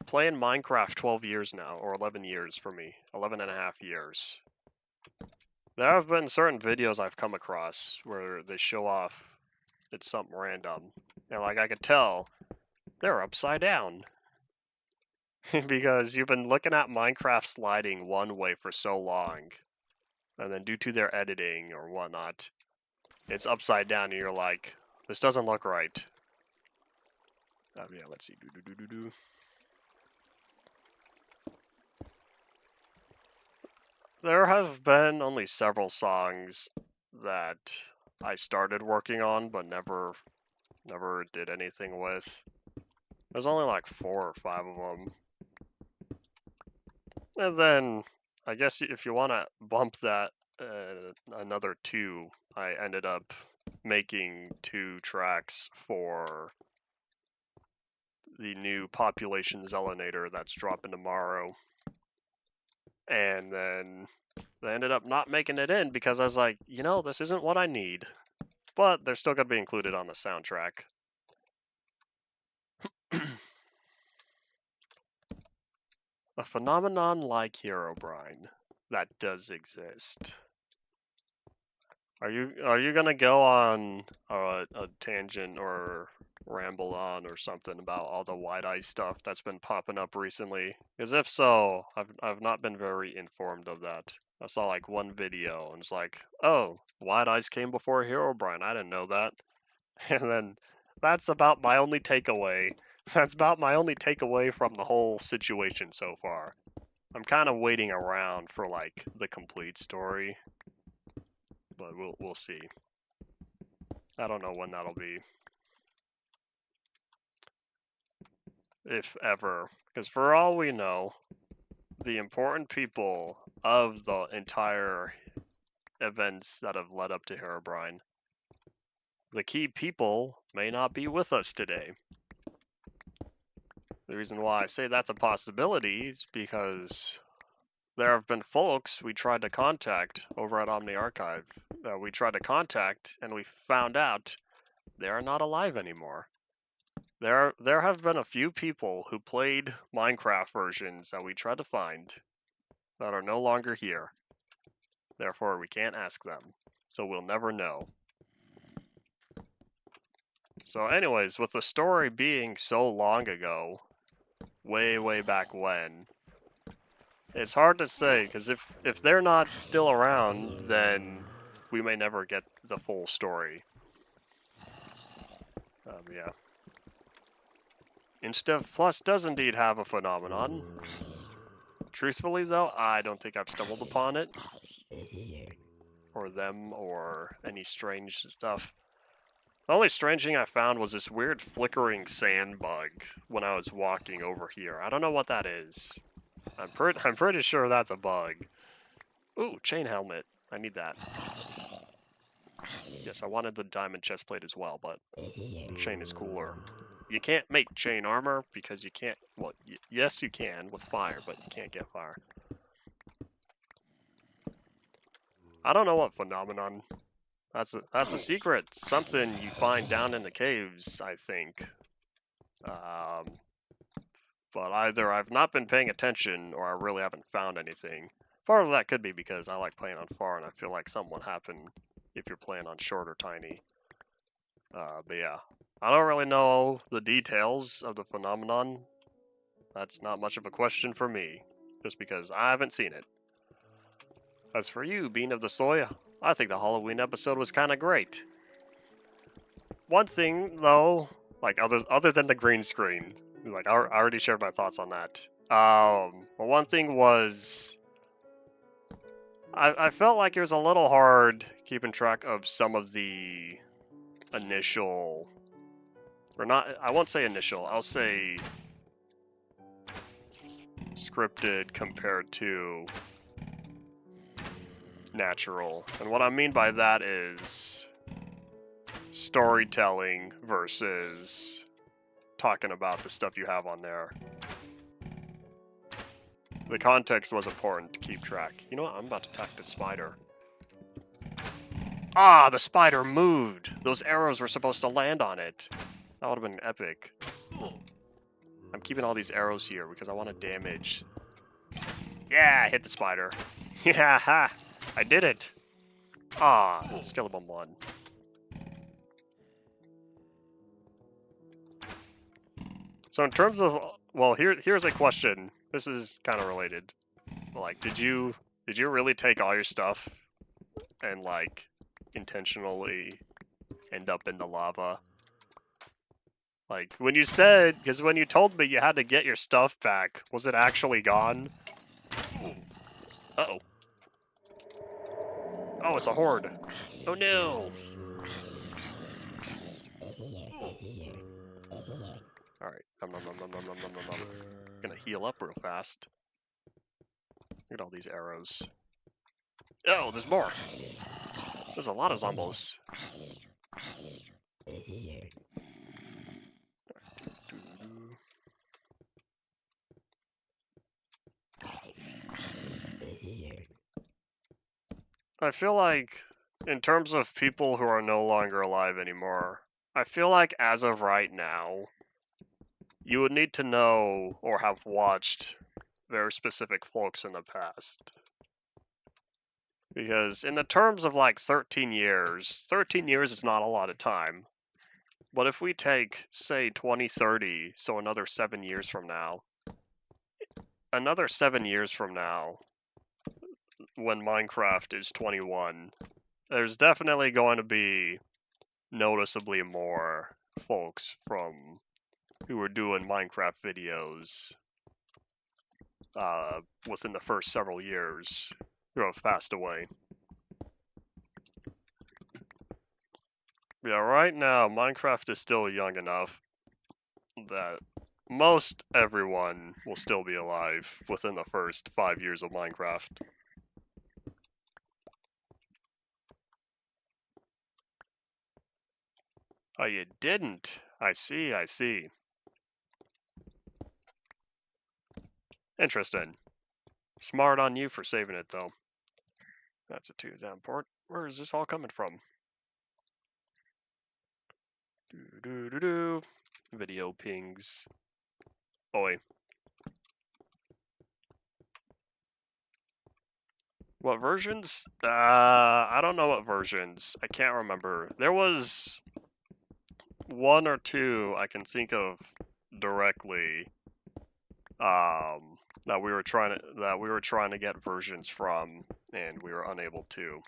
playing Minecraft 12 years now, or 11 years for me, 11 and a half years. There have been certain videos I've come across where they show off it's something random, and like I could tell, they're upside down. Because you've been looking at Minecraft's lighting one way for so long, and then due to their editing or whatnot, it's upside down and you're like, this doesn't look right. Yeah, let's see. There have been only several songs that I started working on but never did anything with. There's only like 4 or 5 of them. And then, I guess if you want to bump that another 2, I ended up making 2 tracks for the new Population Zelinator that's dropping tomorrow. And then they ended up not making it in because I was like, you know, this isn't what I need. But they're still going to be included on the soundtrack. A phenomenon like Herobrine that does exist. Are you gonna go on a tangent or ramble on or something about all the wide eye stuff that's been popping up recently? Because if so, I've not been very informed of that. I saw like one video and it's like, oh, wide eyes came before Herobrine. I didn't know that. And then that's about my only takeaway. That's about my only takeaway from the whole situation so far. I'm kind of waiting around for like the complete story, but we'll see. I don't know when that'll be, if ever, because for all we know, the important people of the entire events that have led up to Herobrine, the key people may not be with us today. The reason why I say that's a possibility is because there have been folks we tried to contact over at Omni Archive that we tried to contact and we found out they are not alive anymore. There have been a few people who played Minecraft versions that we tried to find that are no longer here. Therefore, we can't ask them, so we'll never know. So anyways, with the story being so long ago, way back when, it's hard to say, because if they're not still around, then we may never get the full story. Yeah. Infdev Plus does indeed have a phenomenon. Truthfully, though, I don't think I've stumbled upon it. Or them, or any strange stuff. The only strange thing I found was this weird flickering sand bug when I was walking over here. I don't know what that is. I'm pretty sure that's a bug. Ooh, chain helmet. I need that. Yes, I wanted the diamond chestplate as well, but chain is cooler. You can't make chain armor because you can't. Well, yes, you can with fire, but you can't get fire. I don't know what phenomenon. That's a secret. Something you find down in the caves, I think. But either I've not been paying attention or I really haven't found anything. Part of that could be because I like playing on far and I feel like something would happen if you're playing on short or tiny. But yeah, I don't really know the details of the phenomenon. That's not much of a question for me, just because I haven't seen it. As for you, Bean of the Soy, I think the Halloween episode was kind of great. One thing, though, like other than the green screen, like I already shared my thoughts on that. But one thing was, I felt like it was a little hard keeping track of some of the initial, or not. I won't say initial. I'll say scripted compared to natural. And what I mean by that is storytelling versus talking about the stuff you have on there. The context was important to keep track. You know what? I'm about to attack the spider. Ah, the spider moved! Those arrows were supposed to land on it. That would have been epic. I'm keeping all these arrows here because I want to damage. Yeah, I hit the spider. Yeah, ha! I did it! Ah, skeleton one. So in terms of, well, here's a question. This is kind of related. Like, did you really take all your stuff and like intentionally end up in the lava? Like, when you said, because when you told me you had to get your stuff back, was it actually gone? Uh-oh. Oh, it's a horde. Oh no! Alright. Gonna heal up real fast. Look at all these arrows. Oh, there's more! There's a lot of zombos. I feel like, in terms of people who are no longer alive anymore, I feel like as of right now, you would need to know or have watched very specific folks in the past. Because in the terms of like 13 years is not a lot of time. But if we take, say, 2030, so another 7 years from now, when Minecraft is 21, there's definitely going to be noticeably more folks from who were doing Minecraft videos within the first several years who have passed away. Yeah, right now, Minecraft is still young enough that most everyone will still be alive within the first 5 years of Minecraft. Oh, you didn't? I see. Interesting. Smart on you for saving it, though. That's a 2,000 port. Where is this all coming from? Video pings. Oi. What versions? I don't know what versions. I can't remember. There was one or two I can think of directly that we were trying to get versions from, and we were unable to.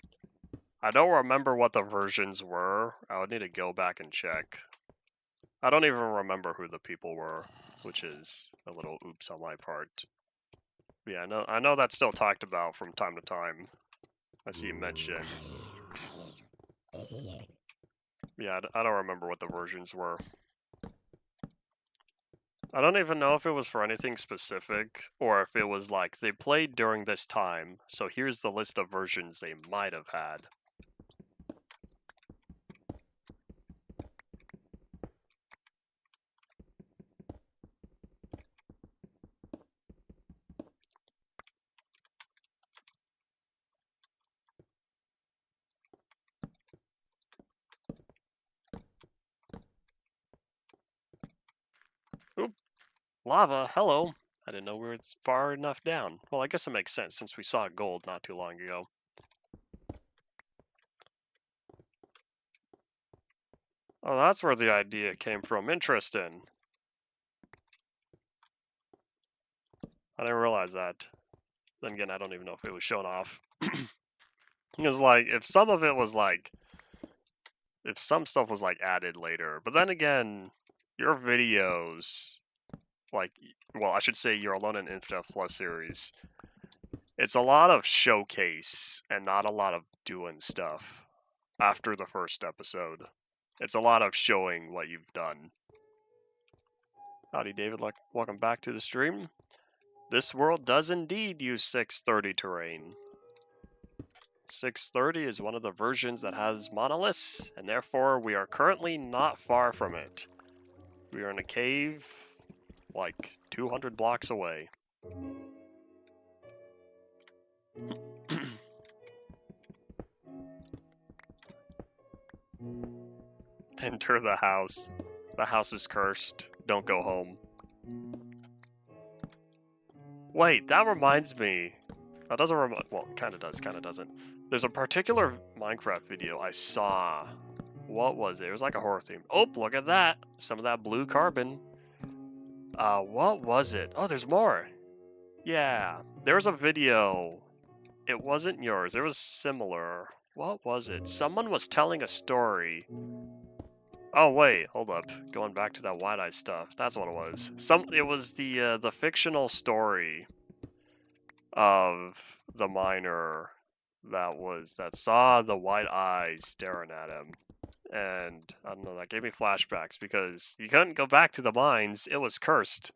I don't remember what the versions were. I would need to go back and check. I don't even remember who the people were, which is a little oops on my part. Yeah, I know that's still talked about from time to time. I see you mention. Yeah, I don't remember what the versions were. I don't even know if it was for anything specific, or if it was like, they played during this time, so here's the list of versions they might have had. Oop, lava, hello. I didn't know we were far enough down. Well, I guess it makes sense since we saw gold not too long ago. Oh, that's where the idea came from. Interesting. I didn't realize that. Then again, I don't even know if it was shown off. Because, like, if some of it was like, if some stuff was like added later, but then again, your videos, like, well, I should say your Alone in Infdev Plus series, it's a lot of showcase and not a lot of doing stuff after the first episode. It's a lot of showing what you've done. Howdy, David. Welcome back to the stream. This world does indeed use 630 terrain. 630 is one of the versions that has monoliths, and therefore we are currently not far from it. We are in a cave like 200 blocks away. Enter the house. The house is cursed. Don't go home. Wait, that reminds me. That doesn't remind. Well, kind of does, kind of doesn't. There's a particular Minecraft video I saw. What was it? It was like a horror theme. Oh, look at that. Some of that blue carbon. What was it? Oh, there's more. Yeah, there was a video. It wasn't yours. It was similar. What was it? Someone was telling a story. Oh wait, hold up. Going back to that wide-eye stuff. That's what it was. It was the fictional story of the miner that saw the white eyes staring at him. And I don't know, that gave me flashbacks because you couldn't go back to the mines. It was cursed.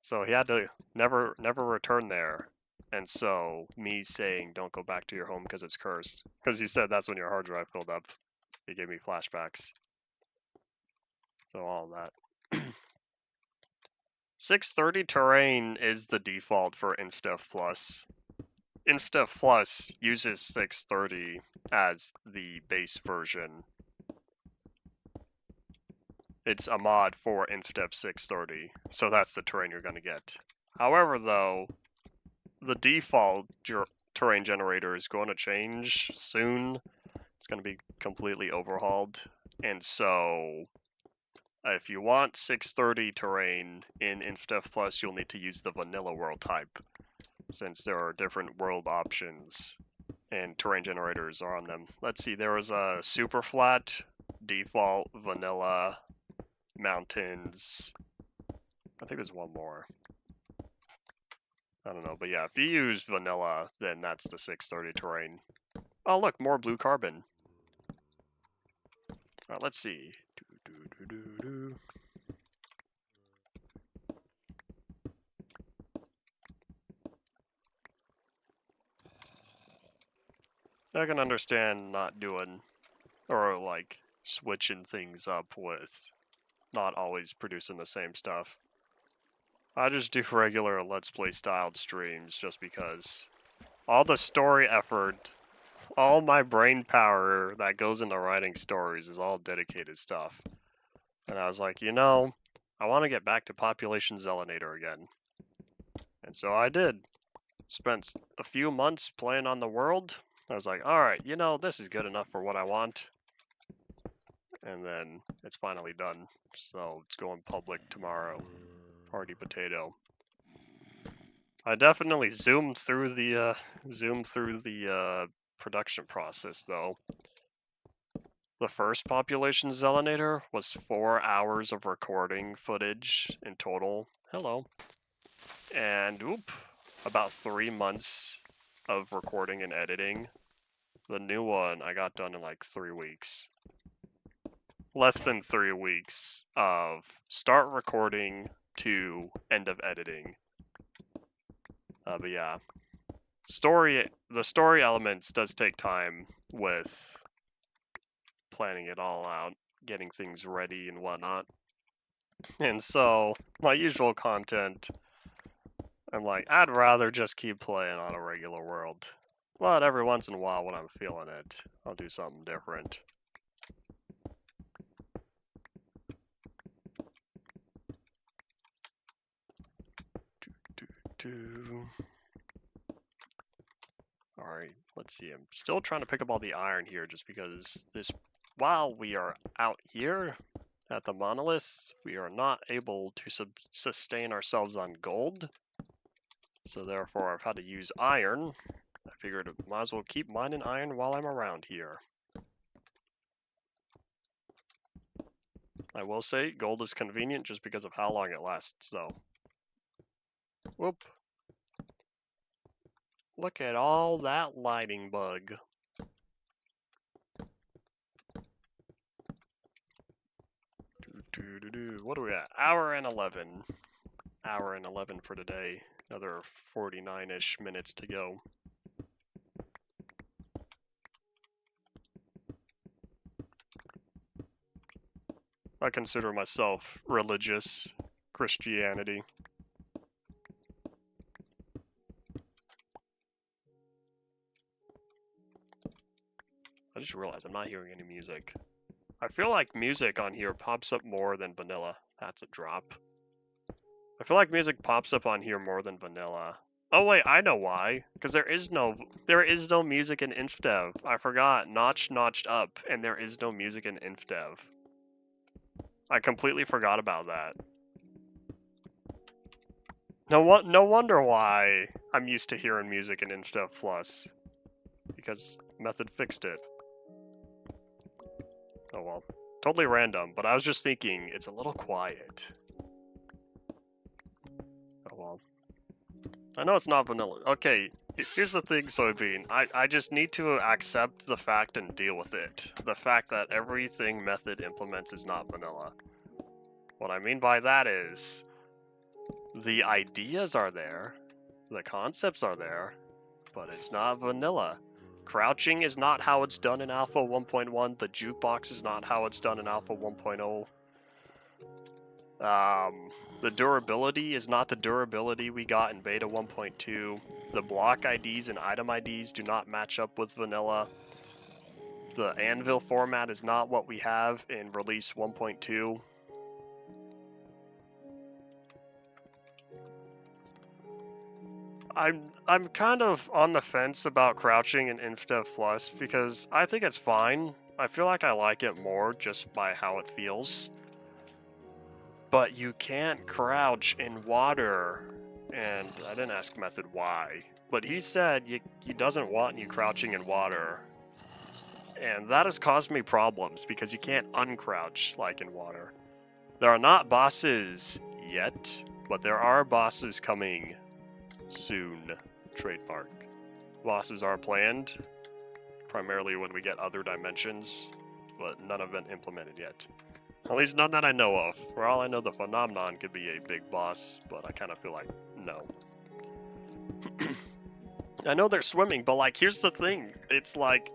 So he had to never return there. And so me saying don't go back to your home because it's cursed, because you said that's when your hard drive filled up, it gave me flashbacks. So all that. 630 terrain is the default for Infdev Plus. Infdev Plus uses 630 as the base version. It's a mod for Infdev 630, so that's the terrain you're going to get. However, though, the default terrain generator is going to change soon. It's going to be completely overhauled, and so if you want 630 terrain in Infdev Plus, you'll need to use the vanilla world type, since there are different world options and terrain generators are on them. Let's see, there was a super flat, default, vanilla, mountains. I think there's one more. I don't know, but yeah, if you use vanilla, then that's the 630 terrain. Oh look, more blue carbon. Alright, let's see. I can understand not doing, or like switching things up with not always producing the same stuff. I just do regular Let's Play styled streams just because all the story effort, all my brain power that goes into writing stories is all dedicated stuff. And I was like, you know, I want to get back to Population Zelinator again. And so I did. Spent a few months playing on the world. I was like, alright, you know, this is good enough for what I want. And then it's finally done. So it's going public tomorrow. Party potato. I definitely zoomed through the production process though. The first Population Zelinator was 4 hours of recording footage in total. Hello. And oop. about 3 months of recording and editing. The new one I got done in like 3 weeks. Less than 3 weeks of start recording to end of editing. But yeah, the story elements does take time with planning it all out, getting things ready and whatnot. And so my usual content, I'm like, I'd rather just keep playing on a regular world. But every once in a while when I'm feeling it, I'll do something different. Alright, let's see. I'm still trying to pick up all the iron here just because while we are out here at the Monolith, we are not able to sustain ourselves on gold. So therefore I've had to use iron. I figured I might as well keep mining iron while I'm around here. I will say gold is convenient just because of how long it lasts though. Whoop. Look at all that lighting bug. What are we at? Hour and 11. Hour and 11 for today. Another 49-ish minutes to go. I consider myself religious Christianity. I just realized I'm not hearing any music. I feel like music on here pops up more than vanilla. That's a drop. I feel like music pops up on here more than vanilla. Oh wait, I know why. Because there is no music in Infdev. I forgot. Notched up, and there is no music in Infdev. I completely forgot about that. No wonder why I'm used to hearing music in Infdev Plus. Because Method fixed it. Oh well. Totally random, but I was just thinking, it's a little quiet. Oh well. I know it's not vanilla. Okay, here's the thing, Soybean. I just need to accept the fact and deal with it. The fact that everything Method implements is not vanilla. What I mean by that is, the ideas are there, the concepts are there, but it's not vanilla. Crouching is not how it's done in Alpha 1.1. The jukebox is not how it's done in Alpha 1.0. The durability is not the durability we got in Beta 1.2. The block IDs and item IDs do not match up with vanilla. The anvil format is not what we have in release 1.2. I'm kind of on the fence about crouching in Infdev Plus because I think it's fine. I feel like I like it more just by how it feels. But you can't crouch in water. And I didn't ask Method why, but he said he doesn't want you crouching in water. And that has caused me problems because you can't uncrouch like in water. There are not bosses yet, but there are bosses coming soon. Trademark. Bosses are planned, primarily when we get other dimensions, but none have been implemented yet. At least none that I know of. For all I know, the Phenomenon could be a big boss, but I kind of feel like no. I know they're swimming, but like, here's the thing. It's like,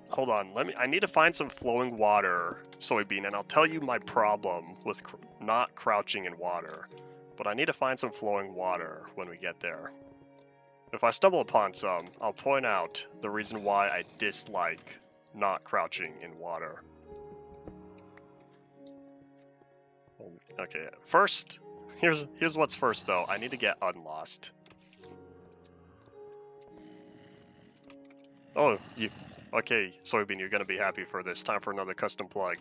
hold on, I need to find some flowing water, Soybean, and I'll tell you my problem with not crouching in water. But I need to find some flowing water when we get there. If I stumble upon some, I'll point out the reason why I dislike not crouching in water. Okay, first, here's what's first though. I need to get unlost. Oh, okay, Soybean, you're gonna be happy for this. Time for another custom plug.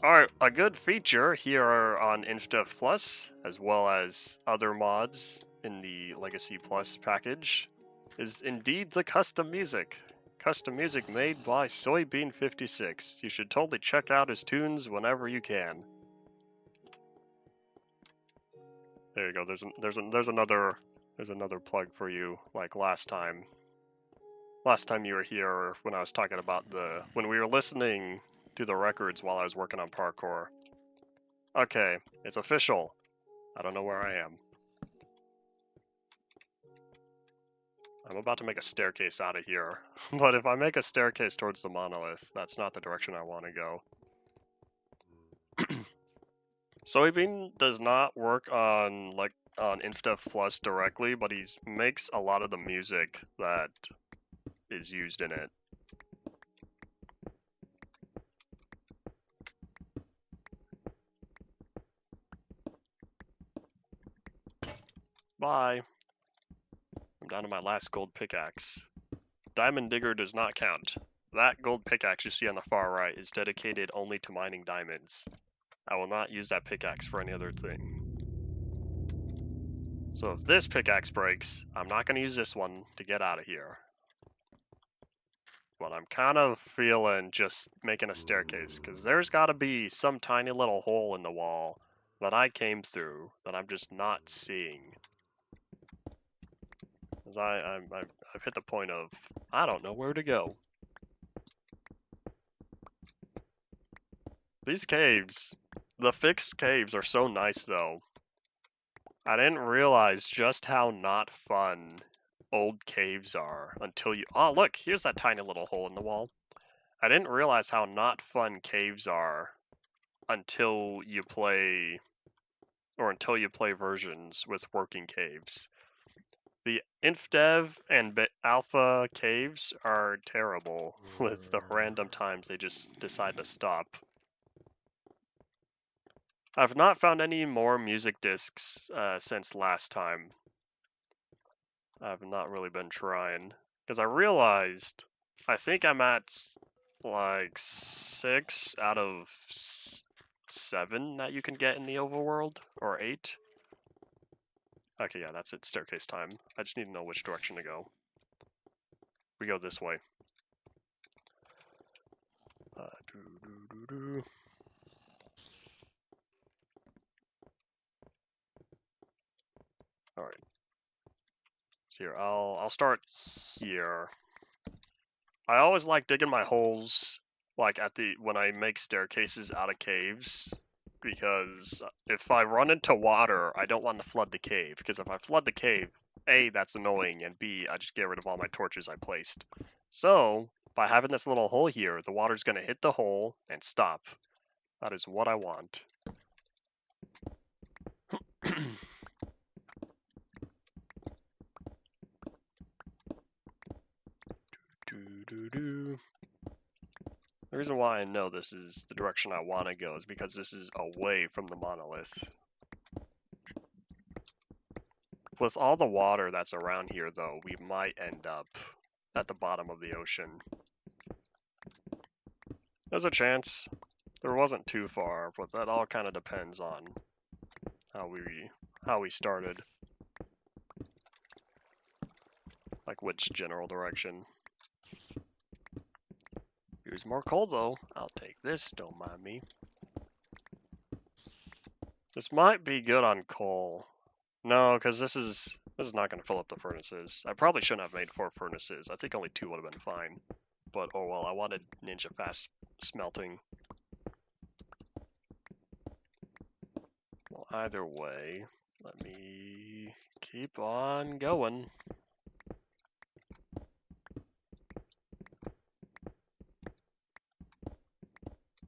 Alright, a good feature here on Infdev Plus, as well as other mods in the Legacy Plus package, is indeed the custom music. Custom music made by Soybean56. You should totally check out his tunes whenever you can. There you go. There's another There's another plug for you, like last time. Last time you were here, when I was talking about when we were listening to the records while I was working on parkour. Okay, it's official. I don't know where I am. I'm about to make a staircase out of here, but if I make a staircase towards the monolith, that's not the direction I want to go. Soybean does not work on Infdev Plus directly, but he makes a lot of the music that is used in it. Bye. I'm down to my last gold pickaxe. Diamond Digger does not count. That gold pickaxe you see on the far right is dedicated only to mining diamonds. I will not use that pickaxe for any other thing. So if this pickaxe breaks, I'm not going to use this one to get out of here. But I'm kind of feeling just making a staircase, because there's got to be some tiny little hole in the wall that I came through that I'm just not seeing. Because I've hit the point of, I don't know where to go. These caves, the fixed caves are so nice though. I didn't realize just how not fun old caves are until you... Oh, look, here's that tiny little hole in the wall. I didn't realize how not fun caves are until you play... or until you play versions with working caves. The Infdev and Alpha caves are terrible with the random times they just decide to stop. I've not found any more music discs since last time. I've not really been trying. Because I realized, I think I'm at like 6 out of 7 that you can get in the overworld, or 8. Okay, yeah, that's it, staircase time. I just need to know which direction to go. We go this way. Alright. So here, I'll start here. I always like digging my holes like when I make staircases out of caves, because if I run into water, I don't want to flood the cave, because if I flood the cave, A, that's annoying, and B, I just get rid of all my torches I placed. So, by having this little hole here, the water's going to hit the hole and stop. That is what I want. The reason why I know this is the direction I want to go is because this is away from the monolith. With all the water that's around here, though, we might end up at the bottom of the ocean. There's a chance. There wasn't too far, but that all kind of depends on how we started. Like which general direction. Here's more coal, though. I'll take this, don't mind me. This might be good on coal. No, because this is not going to fill up the furnaces. I probably shouldn't have made 4 furnaces. I think only 2 would have been fine. But oh well, I wanted ninja fast smelting. Well, either way, let me keep on going.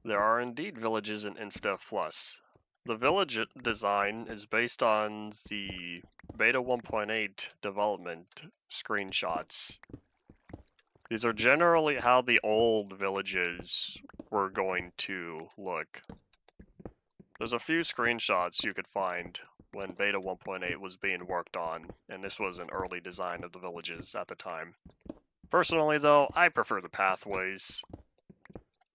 There are indeed villages in Infdev Plus. The village design is based on the Beta 1.8 development screenshots. These are generally how the old villages were going to look. There's a few screenshots you could find when Beta 1.8 was being worked on, and this was an early design of the villages at the time. Personally though, I prefer the pathways,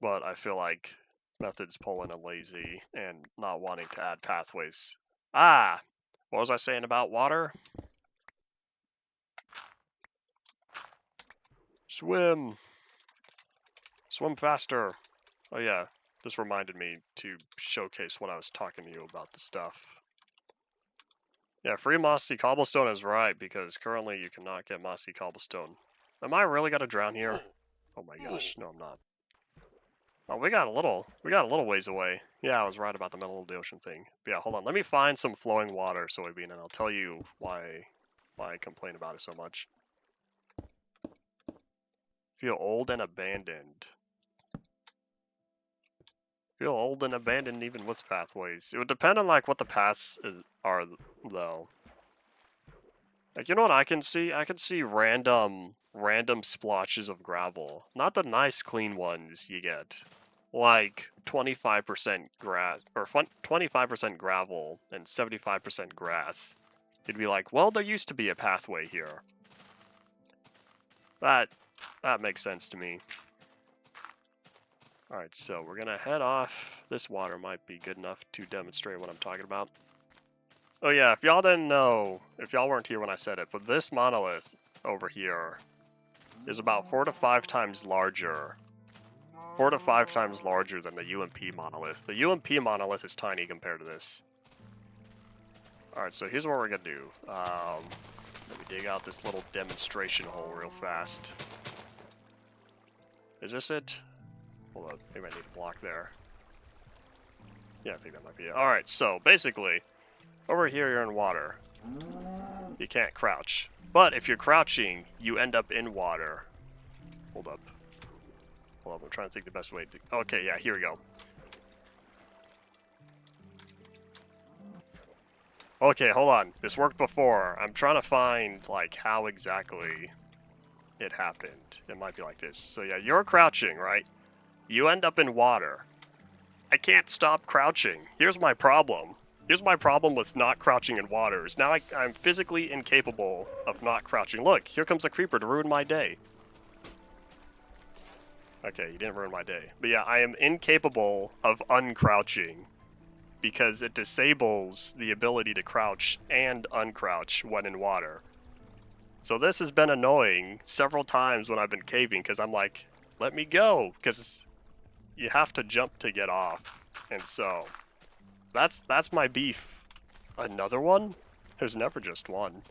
but I feel like Method's pulling a lazy and not wanting to add pathways. Ah! What was I saying about water? Swim! Swim faster! Oh yeah, this reminded me to showcase when I was talking to you about the stuff. Yeah, free mossy cobblestone is right, because currently you cannot get mossy cobblestone. Am I really gonna drown here? Oh my gosh, no I'm not. Oh, we got a little ways away. Yeah, I was right about the middle of the ocean thing. But yeah, hold on, let me find some flowing water, soybean, and I'll tell you why I complain about it so much. Feel old and abandoned. Feel old and abandoned even with pathways. It would depend on like what the paths are though. Like, you know what I can see? I can see random splotches of gravel. Not the nice clean ones you get. Like 25% grass or 25% gravel and 75% grass. You'd be like, well, there used to be a pathway here. That makes sense to me. Alright, so we're gonna head off. This water might be good enough to demonstrate what I'm talking about. Oh yeah, if y'all didn't know, if y'all weren't here when I said it, but this monolith over here is about 4 to 5 times larger. 4 to 5 times larger than the UMP monolith. The UMP monolith is tiny compared to this. Alright, so here's what we're gonna do. Let me dig out this little demonstration hole real fast. Is this it? Hold on, maybe I need a block there. Yeah, I think that might be it. Alright, so basically, over here you're in water. You can't crouch. But if you're crouching, you end up in water. Hold up. Hold up, I'm trying to think the best way to... Okay, yeah, here we go. Okay, hold on. This worked before. I'm trying to find, like, how exactly it happened. It might be like this. So yeah, you're crouching, right? You end up in water. I can't stop crouching. Here's my problem. Here's my problem with not crouching in water. Is now I'm physically incapable of not crouching. Look, here comes a creeper to ruin my day. Okay, you didn't ruin my day. But yeah, I am incapable of uncrouching because it disables the ability to crouch and uncrouch when in water. So this has been annoying several times when I've been caving because I'm like, let me go, because you have to jump to get off. And so that's my beef. Another one? There's never just one.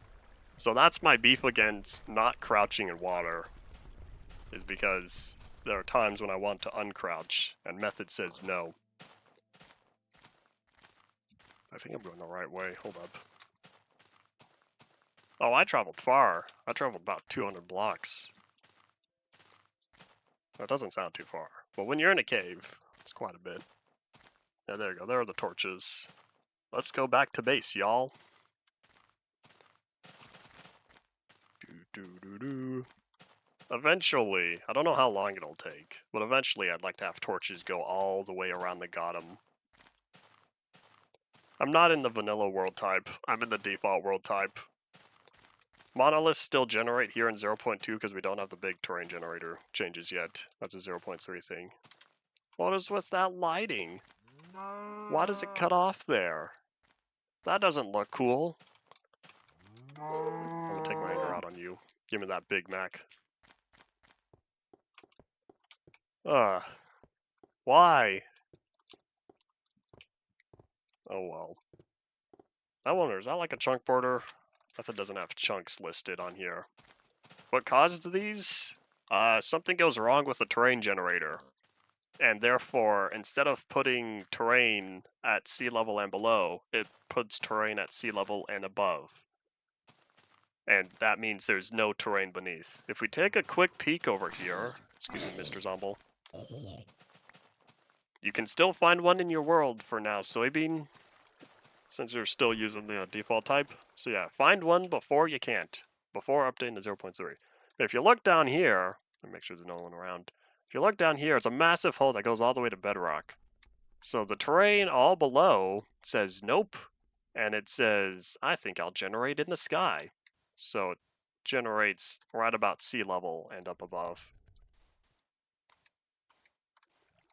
So that's my beef against not crouching in water, is because there are times when I want to uncrouch, and method says no. I think I'm going the right way. Hold up. Oh, I traveled far. I traveled about 200 blocks. That doesn't sound too far. But when you're in a cave, it's quite a bit. Yeah, there you go. There are the torches. Let's go back to base, y'all. Eventually, I don't know how long it'll take, but eventually I'd like to have torches go all the way around the bottom. I'm not in the vanilla world type. I'm in the default world type. Monoliths still generate here in 0.2 because we don't have the big terrain generator changes yet. That's a 0.3 thing. What is with that lighting? Why does it cut off there? That doesn't look cool. I'm gonna take my anger out on you. Give me that Big Mac. Why? Oh well. I wonder, is that like a chunk border? Method doesn't have chunks listed on here. What caused these? Something goes wrong with the terrain generator. And therefore, instead of putting terrain at sea level and below, it puts terrain at sea level and above. And that means there's no terrain beneath. If we take a quick peek over here, excuse me, Mr. Zomble, you can still find one in your world for now, soybean, since you're still using the default type. So yeah, find one before you can't, before updating to 0.3. But if you look down here, let me make sure there's no one around. If you look down here, it's a massive hole that goes all the way to bedrock. So the terrain all below says nope, and it says, I think I'll generate in the sky. So it generates right about sea level and up above.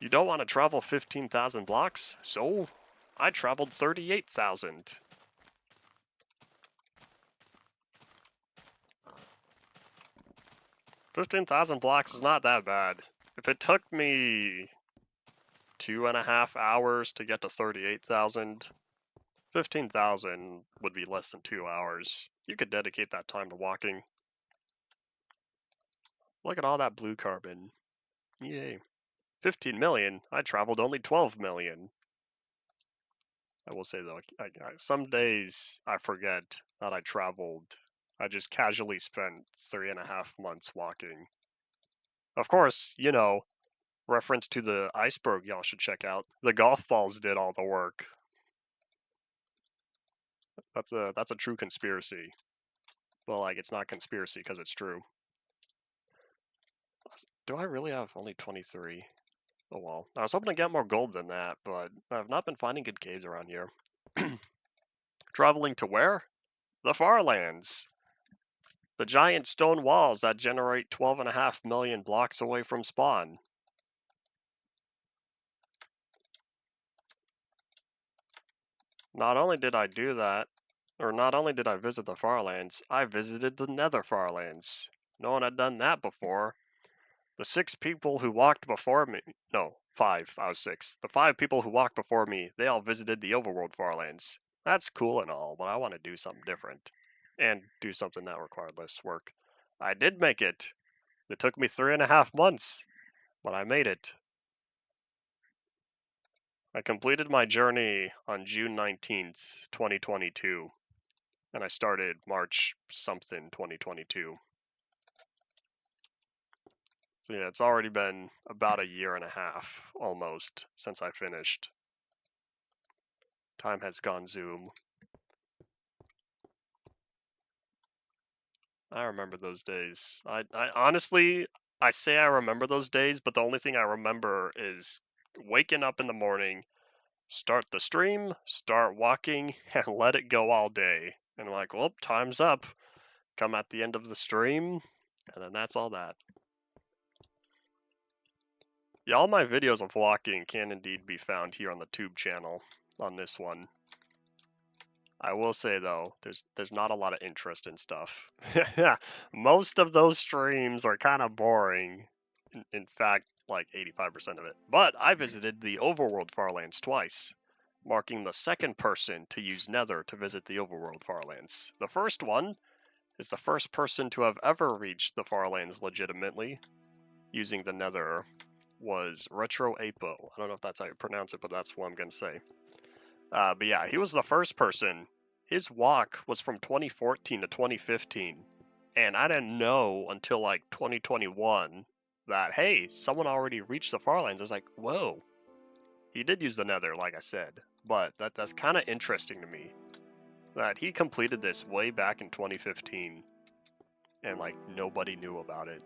You don't want to travel 15,000 blocks? So I traveled 38,000. $15,000 blocks is not that bad. If it took me 2.5 hours to get to 38,000, 15,000 would be less than 2 hours. You could dedicate that time to walking. Look at all that blue carbon. Yay. 15 million? I traveled only 12 million. I will say though, some days I forget that I traveled. I just casually spent 3.5 months walking. Of course, you know, reference to the iceberg y'all should check out. The golf balls did all the work. That's a true conspiracy. Well, like, it's not conspiracy because it's true. Do I really have only 23? Oh well. I was hoping to get more gold than that, but I've not been finding good caves around here. Traveling to where? The Farlands. The giant stone walls that generate 12.5 million blocks away from spawn. Not only did I do that, or not only did I visit the Farlands, I visited the Nether Farlands. No one had done that before. The 6 people who walked before me, no, 5, I was 6. The 5 people who walked before me, they all visited the Overworld Farlands. That's cool and all, but I want to do something different. And do something that required less work. I did make it. It took me 3.5 months, but I made it. I completed my journey on June 19th, 2022. And I started March something 2022. So yeah, it's already been about 1.5 years, almost, since I finished. Time has gone zoom. I remember those days. I honestly, I say I remember those days, but the only thing I remember is waking up in the morning, start the stream, start walking, and let it go all day. And I'm like, well, time's up. Come at the end of the stream, and then that's all that. Yeah, all my videos of walking can indeed be found here on the Tube channel, on this one. I will say though, there's not a lot of interesting stuff. Most of those streams are kind of boring. In fact, like 85% of it. But I visited the Overworld Farlands twice, marking the second person to use Nether to visit the Overworld Farlands. The first one is the first person to have ever reached the Farlands legitimately using the Nether was Retro Apo. I don't know if that's how you pronounce it, but that's what I'm going to say. But yeah, he was the first person. His walk was from 2014 to 2015. And I didn't know until like 2021 that, hey, someone already reached the Farlands. I was like, whoa. He did use the Nether, like I said. But that's kind of interesting to me. That he completed this way back in 2015. And like nobody knew about it.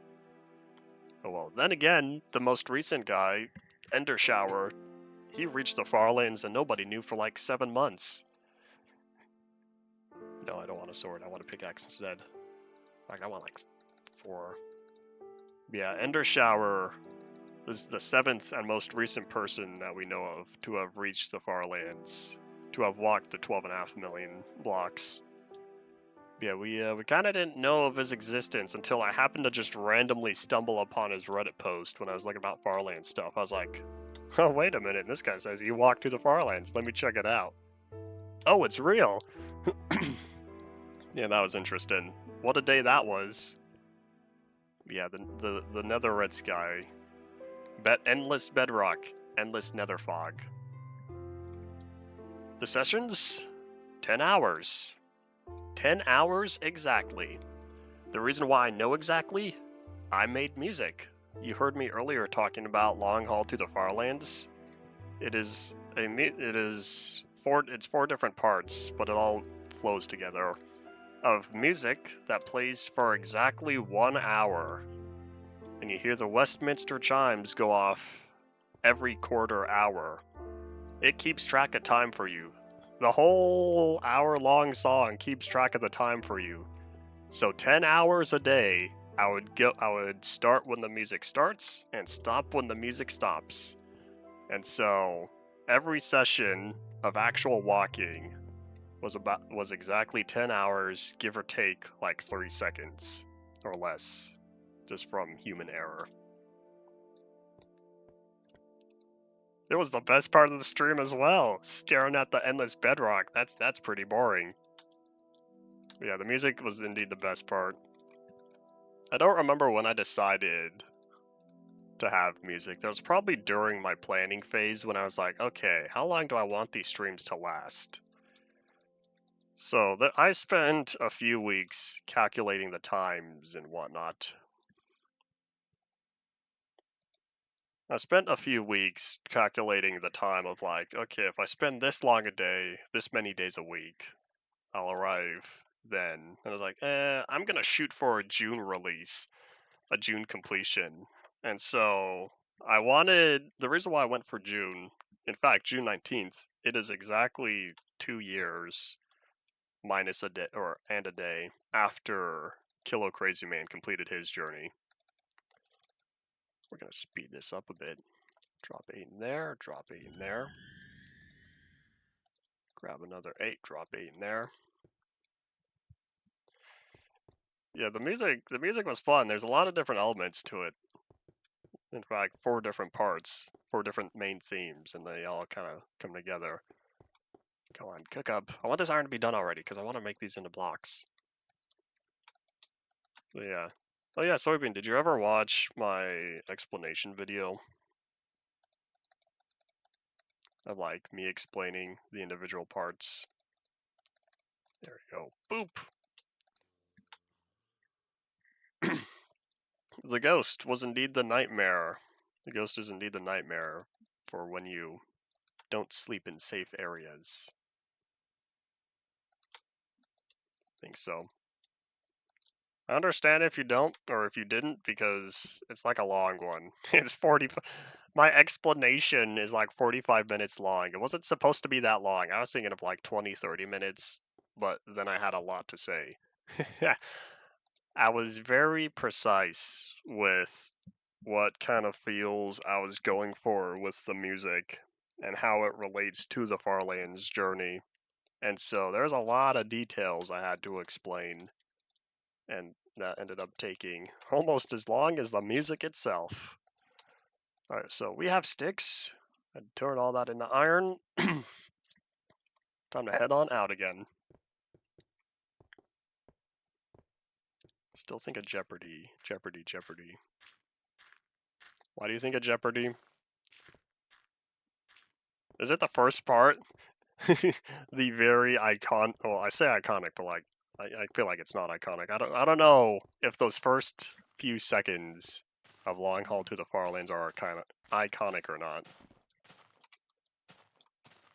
Oh well, then again, the most recent guy, Ender Shower, he reached the Farlands and nobody knew for like 7 months. No, I don't want a sword. I want a pickaxe instead. Like, I want like 4. Yeah, Ender Shower is the 7th and most recent person that we know of to have reached the Farlands, to have walked the 12.5 million blocks. Yeah, we kind of didn't know of his existence until I happened to just randomly stumble upon his Reddit post when I was looking about Farland stuff. I was like, oh, wait a minute, this guy says he walked through the Farlands. Let me check it out. Oh, it's real. Yeah, that was interesting. What a day that was. Yeah, the Nether Red Sky. Endless Bedrock. Endless Nether Fog. The sessions? 10 hours. 10 hours exactly. The reason why I know exactly? I made music. You heard me earlier talking about Long Haul to the Farlands. It's 4 different parts, but it all flows together. Of music that plays for exactly 1 hour. And you hear the Westminster chimes go off every quarter hour. It keeps track of time for you. The whole hour-long song keeps track of the time for you. So 10 hours a day, I would start when the music starts and stop when the music stops. And so every session of actual walking was exactly 10 hours, give or take like 3 seconds or less, just from human error. It was the best part of the stream as well. Staring at the endless bedrock. That's pretty boring. But yeah, the music was indeed the best part. I don't remember when I decided to have music. That was probably during my planning phase when I was like, okay, how long do I want these streams to last? So I spent a few weeks calculating the times and whatnot. I spent a few weeks calculating the time of like, okay, if I spend this long a day, this many days a week, I'll arrive then. And I was like, I'm gonna shoot for a June release, a June completion. And so the reason why I went for June, in fact, June 19th, it is exactly 2 years minus a day and a day after Kilo Crazy Man completed his journey. We're gonna speed this up a bit. Drop 8 in there, drop 8 in there. Grab another 8, drop 8 in there. Yeah, the music was fun. There's a lot of different elements to it. In fact, 4 different parts, 4 different main themes, and they all kind of come together. Come on, cook up. I want this iron to be done already, because I want to make these into blocks. But yeah. Oh yeah, Soybean, did you ever watch my explanation video? Of like me explaining the individual parts. There we go. Boop! The ghost was indeed the nightmare. The ghost is indeed the nightmare for when you don't sleep in safe areas. I think so. I understand if you don't, or if you didn't, because it's like a long one. It's 40. My explanation is like 45 minutes long. It wasn't supposed to be that long. I was thinking of like 20, 30 minutes, but then I had a lot to say. I was very precise with what kind of feels I was going for with the music and how it relates to the Farlands journey. And so there's a lot of details I had to explain, and that ended up taking almost as long as the music itself. Alright, so we have sticks. I'd turn all that into iron. Time to head on out again. Still think of Jeopardy. Jeopardy, Jeopardy. Why do you think of Jeopardy? Is it the first part? The very iconic. Well, I say iconic, but like I feel like it's not iconic. I don't know if those first few seconds of Long Haul to the Farlands are kind of iconic or not.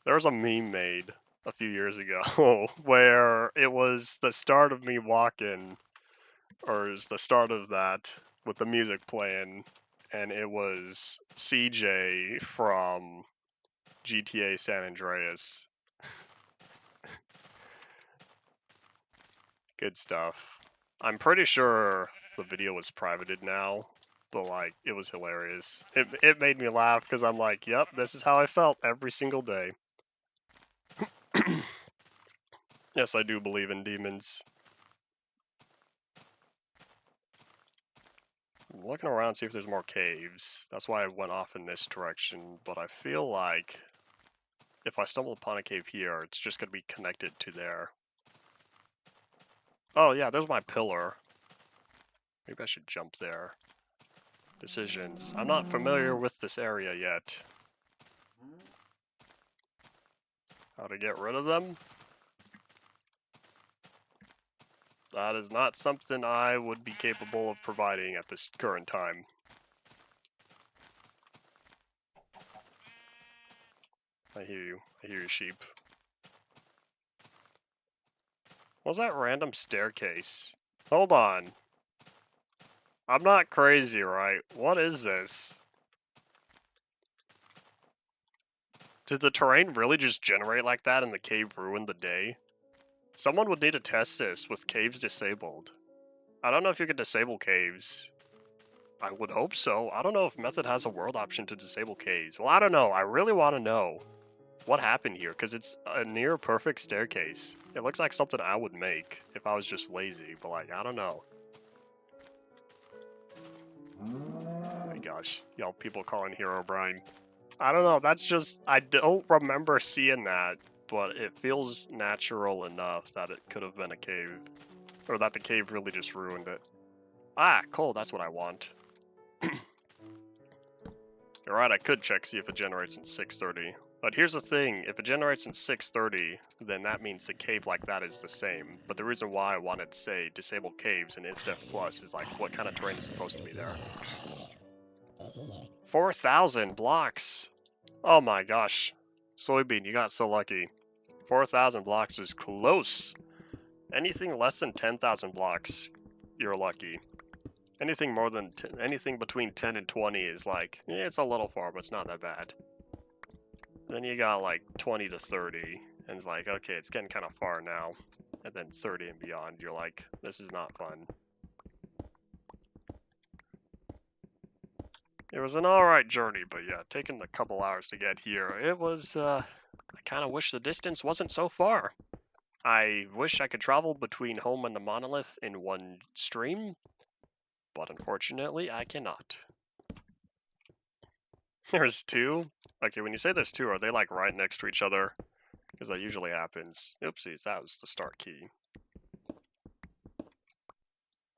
There was a meme made a few years ago where it was the start of me walking, or it was the start of that with the music playing, and it was CJ from GTA San Andreas. Good stuff. I'm pretty sure the video was privated now, but like, it was hilarious. It made me laugh because I'm like, yep, this is how I felt every single day. Yes, I do believe in demons. I'm looking around to see if there's more caves. That's why I went off in this direction, but I feel like if I stumble upon a cave here, it's just going to be connected to there. Oh yeah, there's my pillar. Maybe I should jump there. Decisions. I'm not familiar with this area yet. How to get rid of them? That is not something I would be capable of providing at this current time. I hear you. I hear you, sheep. What was that random staircase? Hold on. I'm not crazy, right? What is this? Did the terrain really just generate like that and the cave ruin the day? Someone would need to test this with caves disabled. I don't know if you can disable caves. I would hope so. I don't know if Method has a world option to disable caves. Well, I don't know. I really want to know what happened here, because it's a near perfect staircase. It looks like something I would make if I was just lazy, but like, I don't know. Oh my gosh, y'all people calling Hero Brian. I don't know, that's just, I don't remember seeing that, but it feels natural enough that it could have been a cave. Or that the cave really just ruined it. Ah, coal, that's what I want. You're right, I could check, see if it generates in 630. But here's the thing, if it generates in 630, then that means the cave like that is the same. But the reason why I wanted to say disable caves in Infdev Plus is like, what kind of terrain is supposed to be there? 4,000 blocks! Oh my gosh. Soybean, you got so lucky. 4,000 blocks is close. Anything less than 10,000 blocks, you're lucky. Anything more than anything between 10 and 20 is like, yeah, it's a little far, but it's not that bad. Then you got like 20 to 30, and it's like, okay, it's getting kind of far now. And then 30 and beyond, you're like, this is not fun. It was an alright journey, but yeah, taking a couple hours to get here, it was, I kind of wish the distance wasn't so far. I wish I could travel between home and the Monolith in one stream, but unfortunately, I cannot. There's two? Okay, when you say there's two, are they like right next to each other? Because that usually happens. Oopsies, that was the start key.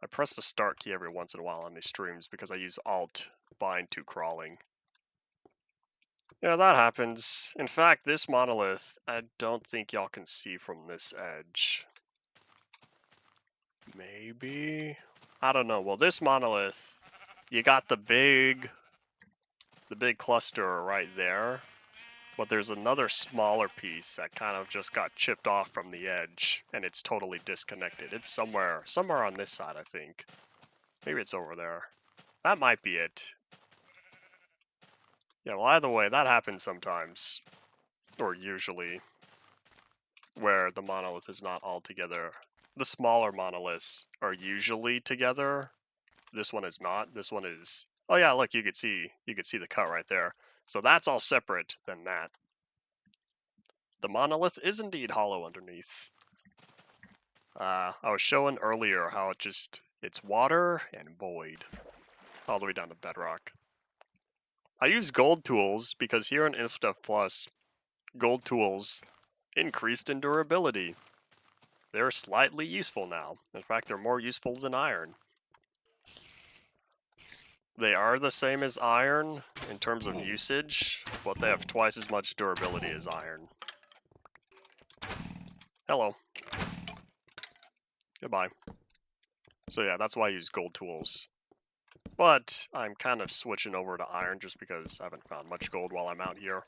I press the start key every once in a while on these streams because I use Alt bind to crawling. Yeah, that happens. In fact, this monolith, I don't think y'all can see from this edge. Maybe? I don't know. Well, this monolith, you got the big cluster right there. But there's another smaller piece that kind of just got chipped off from the edge, and it's totally disconnected. It's somewhere on this side, I think. Maybe it's over there. That might be it. Yeah, well, either way, that happens sometimes, or usually, where the monolith is not all together. The smaller monoliths are usually together. This one is not. This one is. Oh yeah, look, you could see the cut right there. So that's all separate than that. The monolith is indeed hollow underneath. I was showing earlier how it's water and void, all the way down to bedrock. I use gold tools because here in Infdev Plus, gold tools increased in durability. They're slightly useful now. In fact, they're more useful than iron. They are the same as iron in terms of usage, but they have twice as much durability as iron. Hello. Goodbye. So yeah, that's why I use gold tools. But I'm kind of switching over to iron just because I haven't found much gold while I'm out here.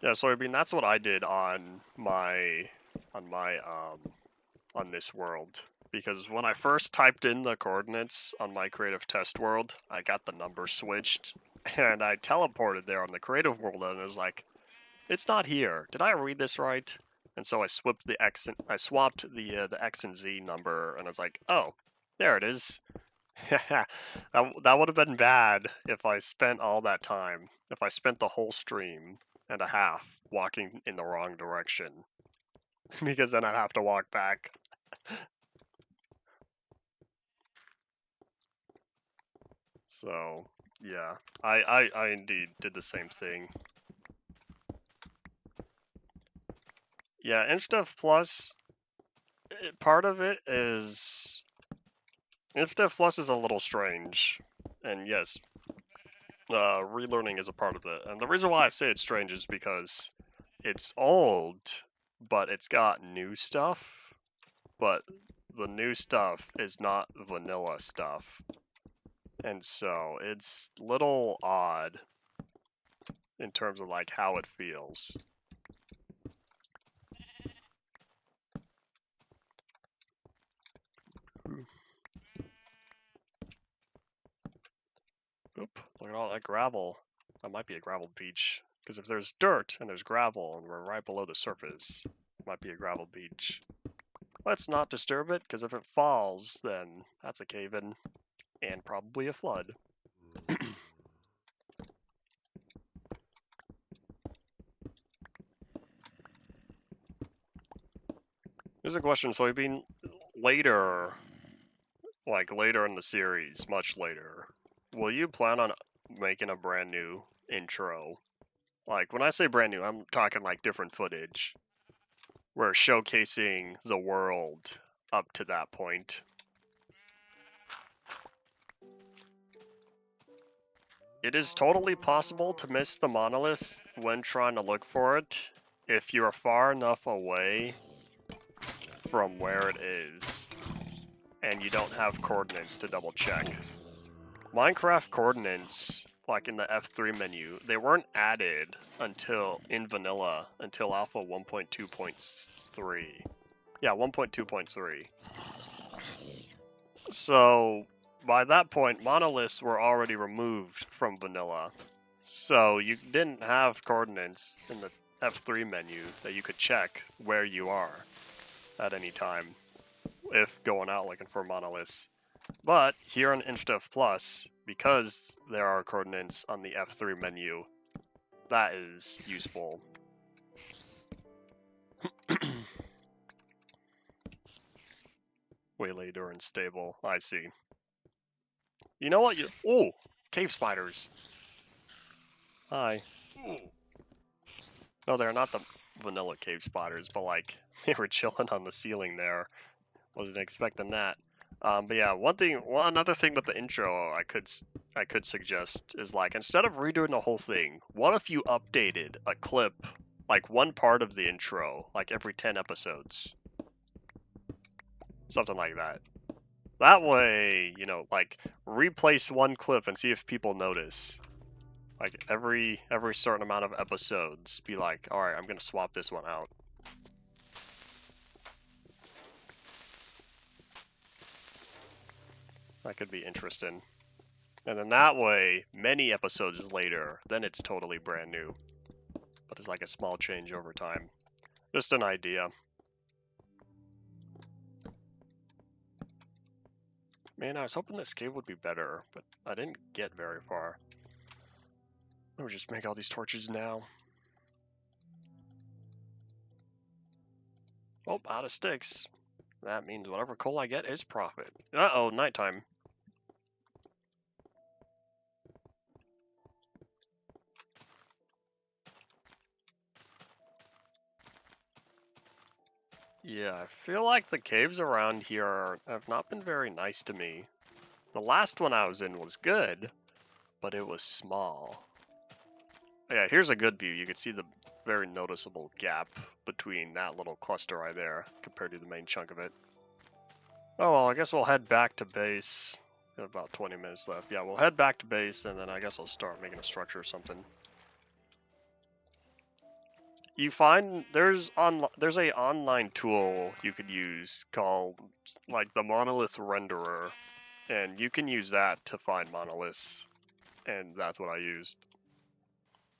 Yeah, so I mean that's what I did on this world. Because when I first typed in the coordinates on my creative test world, I got the number switched and I teleported there on the creative world and it was like, it's not here. Did I read this right? And so I swapped the X and Z number and I was like, oh, there it is. that would have been bad if I spent all that time. If I spent the whole stream and a half walking in the wrong direction. Because then I'd have to walk back. So, yeah. I indeed did the same thing. Yeah, Infdev Plus, part of it is... Infdev Plus is a little strange. And yes, relearning is a part of it. And the reason why I say it's strange is because it's old, but it's got new stuff. But the new stuff is not vanilla stuff. And so it's a little odd in terms of like how it feels. Oop, look at all that gravel. That might be a gravel beach. Because if there's dirt and there's gravel and we're right below the surface, it might be a gravel beach. Let's not disturb it, because if it falls, then that's a cave-in and probably a flood. Here's a question, Soybean. Later, like later in the series, much later, will you plan on making a brand new intro? Like when I say brand new, I'm talking like different footage. We're showcasing the world up to that point. It is totally possible to miss the monolith when trying to look for it if you're far enough away from where it is and you don't have coordinates to double check. Minecraft coordinates, like in the F3 menu, they weren't added until in vanilla until alpha 1.2.3. Yeah, 1.2.3. So by that point, monoliths were already removed from vanilla. So you didn't have coordinates in the F3 menu that you could check where you are at any time if going out looking for monoliths. But here on Infdev Plus, because there are coordinates on the F3 menu, that is useful. Way later and stable, I see. You know what? Oh, cave spiders. Hi. No, they're not the vanilla cave spiders, but like they were chilling on the ceiling there. Wasn't expecting that. But yeah, another thing with the intro I could suggest is like instead of redoing the whole thing, what if you updated a clip, like one part of the intro, like every 10 episodes, something like that. That way, you know, like replace one clip and see if people notice. Like every certain amount of episodes, be like, all right, I'm gonna swap this one out. That could be interesting. And then that way, many episodes later, then it's totally brand new. But it's like a small change over time. Just an idea. Man, I was hoping this cave would be better, but I didn't get very far. Let me just make all these torches now. Oh, out of sticks. That means whatever coal I get is profit. Uh-oh, nighttime. Yeah, I feel like the caves around here have not been very nice to me. The last one I was in was good, but it was small. Yeah, here's a good view. You can see the very noticeable gap between that little cluster right there compared to the main chunk of it. Oh well, I guess we'll head back to base. Got about 20 minutes left. Yeah, we'll head back to base and then I guess I'll start making a structure or something. You find there's a online tool you could use called like the Monolith Renderer, and you can use that to find monoliths, and that's what I used.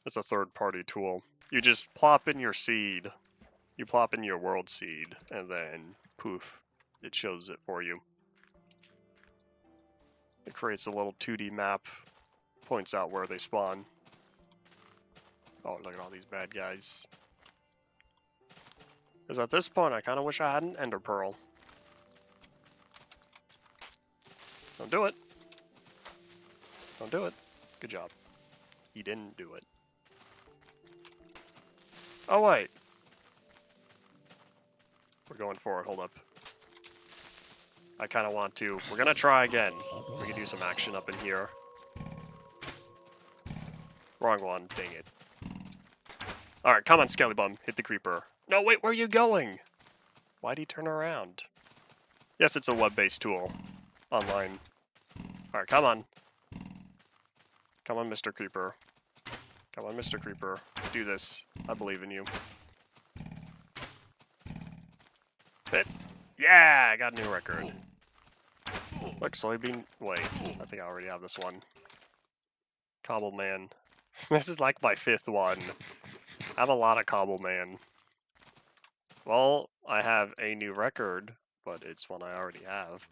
It's a third-party tool. You just plop in your seed, you plop in your world seed, and then poof, it shows it for you. It creates a little 2D map, points out where they spawn. Oh, look at all these bad guys. Because at this point, I kind of wish I had an ender pearl. Don't do it. Don't do it. Good job. He didn't do it. Oh, wait. We're going for it. Hold up. I kind of want to. We're going to try again. We can do some action up in here. Wrong one. Dang it. Alright, come on, Skelly Bum. Hit the creeper. No, wait, where are you going? Why'd he turn around? Yes, it's a web-based tool. Online. Alright, come on. Come on, Mr. Creeper. Come on, Mr. Creeper. Do this. I believe in you. Hit. Yeah, I got a new record. Look, soybean. Wait, I think I already have this one. Cobble Man. This is like my 5th one. I have a lot of Cobble Man. Well, I have a new record, but it's one I already have.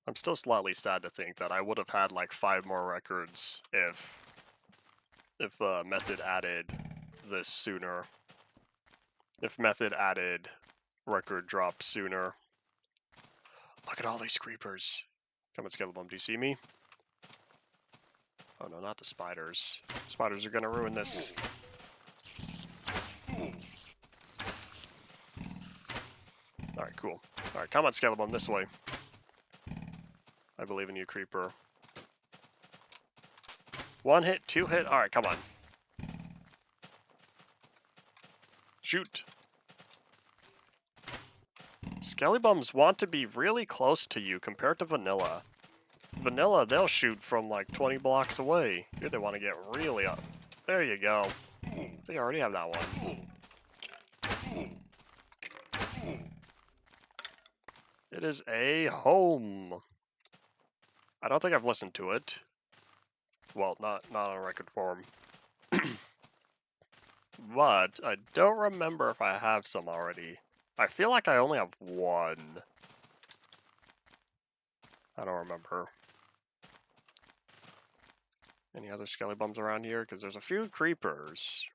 I'm still slightly sad to think that I would have had like 5 more records if Method added this sooner. If Method added record drop sooner. Look at all these creepers. Come on, Skeleton, do you see me? Oh no, not the spiders. Spiders are gonna ruin this. Alright, cool. Alright, come on, Skeleton, this way. I believe in you, creeper. 1 hit, 2 hit. Alright, come on. Shoot. Skellybums want to be really close to you compared to vanilla. Vanilla, they'll shoot from like 20 blocks away. Here they want to get really up. There you go. They already have that one. It is a home. I don't think I've listened to it. Well, not on record form. But I don't remember if I have some already. I feel like I only have one. I don't remember. Any other Skellybums around here? Because there's a few creepers.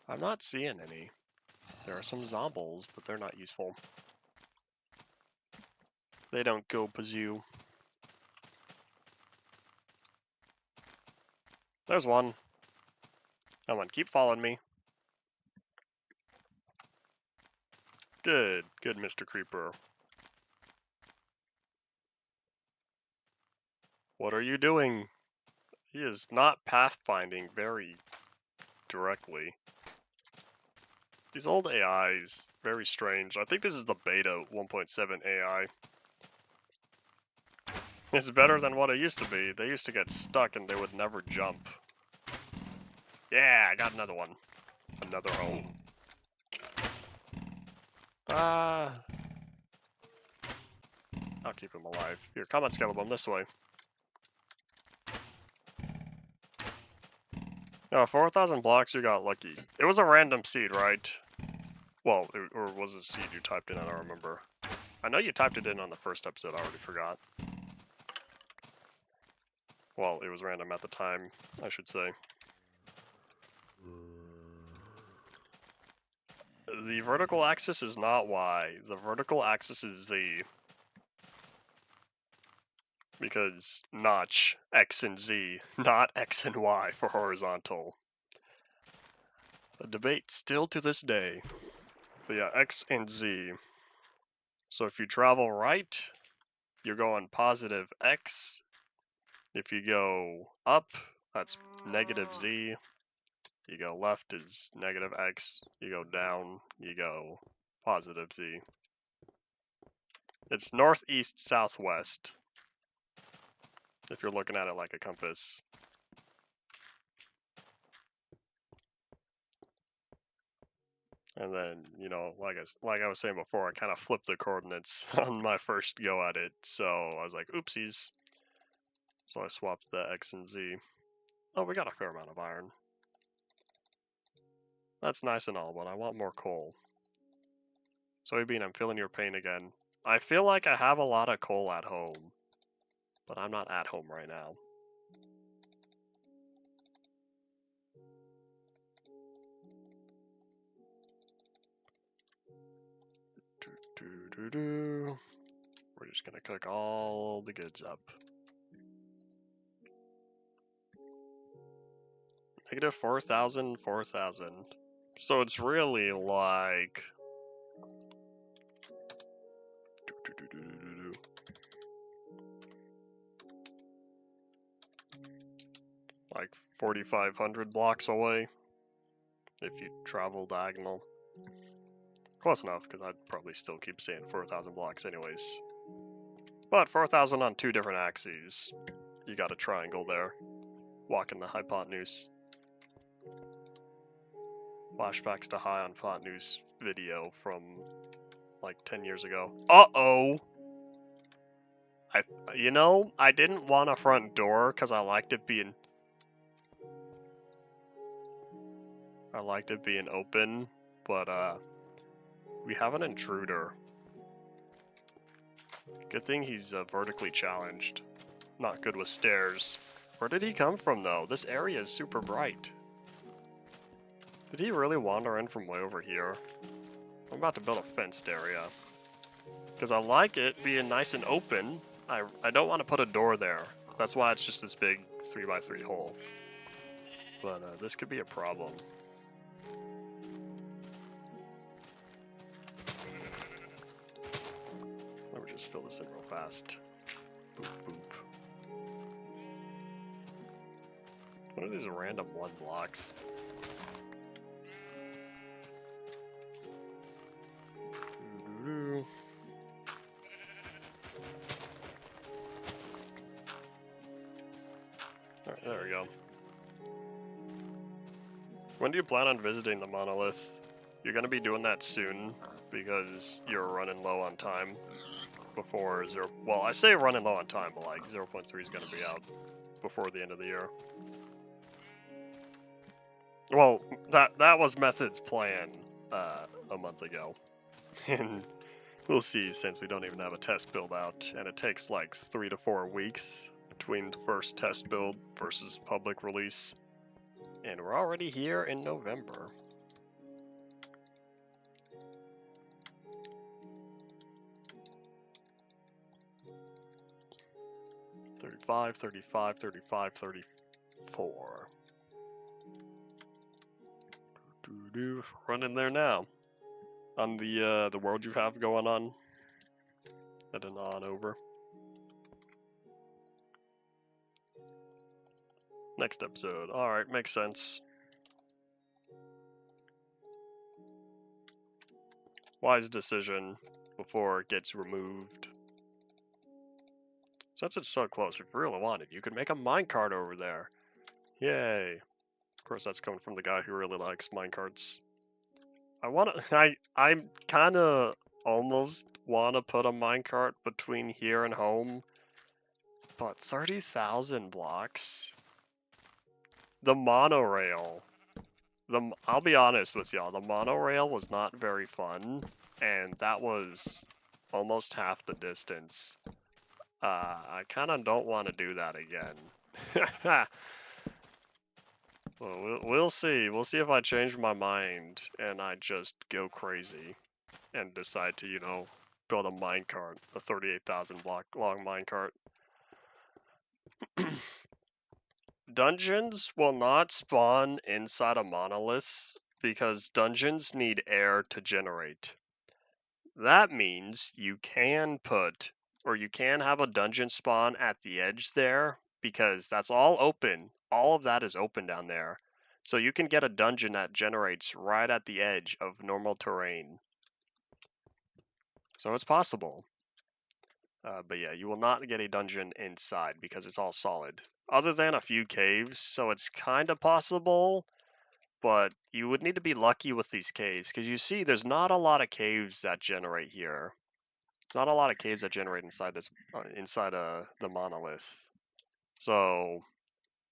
I'm not seeing any. There are some zombies, but they're not useful. They don't go pazoo. There's one. Come on, keep following me. Good, good, Mr. Creeper. What are you doing? He is not pathfinding very directly. These old AIs, very strange. I think this is the beta 1.7 AI. It's better than what it used to be. They used to get stuck and they would never jump. Yeah, I got another one. Another home. I'll keep him alive. Here, come on, Skeleton, this way. Oh, 4,000 blocks, you got lucky. It was a random seed, right? Well, or was it a seed you typed in? I don't remember. I know you typed it in on the first episode, I already forgot. Well, it was random at the time, I should say. The vertical axis is not Y. The vertical axis is Z. Because notch, X and Z, not X and Y for horizontal. A debate still to this day. But yeah, X and Z. So if you travel right, you're going positive X. If you go up, that's negative Z. You go left is negative X. You go down, you go positive Z. It's northeast, southwest. If you're looking at it like a compass. And then, you know, like I was saying before, I kind of flipped the coordinates on my first go at it. So I was like, oopsies. So I swapped the X and Z. Oh, we got a fair amount of iron. That's nice and all, but I want more coal. Soybean, I'm feeling your pain again. I feel like I have a lot of coal at home, but I'm not at home right now. We're just gonna cook all the goods up. Negative 4,000, 4,000. So it's really like... like 4,500 blocks away if you travel diagonal. Close enough, because I'd probably still keep saying 4,000 blocks anyways. But 4,000 on 2 different axes. You got a triangle there. Walking the hypotenuse. Flashbacks to high on hypotenuse video from like 10 years ago. Uh-oh! You know, I didn't want a front door because I liked it being open, but we have an intruder. Good thing he's vertically challenged. Not good with stairs. Where did he come from though? This area is super bright. Did he really wander in from way over here? I'm about to build a fenced area. Because I like it being nice and open. I don't want to put a door there. That's why it's just this big 3x3 hole. But this could be a problem. Let me just fill this in real fast. Boop, boop. What are these random 1 blocks? Alright, there we go. When do you plan on visiting the Monolith? You're gonna be doing that soon, because you're running low on time before 0... Well, I say running low on time, but like 0.3 is gonna be out before the end of the year. Well, that was Method's plan a month ago. And we'll see, since we don't even have a test build out, and it takes like 3 to 4 weeks between the first test build versus public release. And we're already here in November. $35, $35, $35, $34. Run in there now. On the world you have going on. Heading on over. Next episode. Alright, makes sense. Wise decision before it gets removed. Since it's so close, if you really wanted, you could make a minecart over there. Yay. Of course, that's coming from the guy who really likes minecarts. I kinda almost wanna put a minecart between here and home, but 30,000 blocks? The monorail. I'll be honest with y'all, the monorail was not very fun, and that was almost half the distance. I kinda don't want to do that again. Well, we'll see. We'll see if I change my mind and I just go crazy and decide to, you know, build a minecart, a 38,000 block long minecart. Dungeons will not spawn inside a monolith because dungeons need air to generate. That means you can put, or you can have a dungeon spawn at the edge there, because that's all open. All of that is open down there. So you can get a dungeon that generates right at the edge of normal terrain. So it's possible. But yeah, you will not get a dungeon inside because it's all solid. Other than a few caves, so it's kind of possible, but you would need to be lucky with these caves, because you see there's not a lot of caves that generate here. Not a lot of caves that generate inside this, inside the monolith. So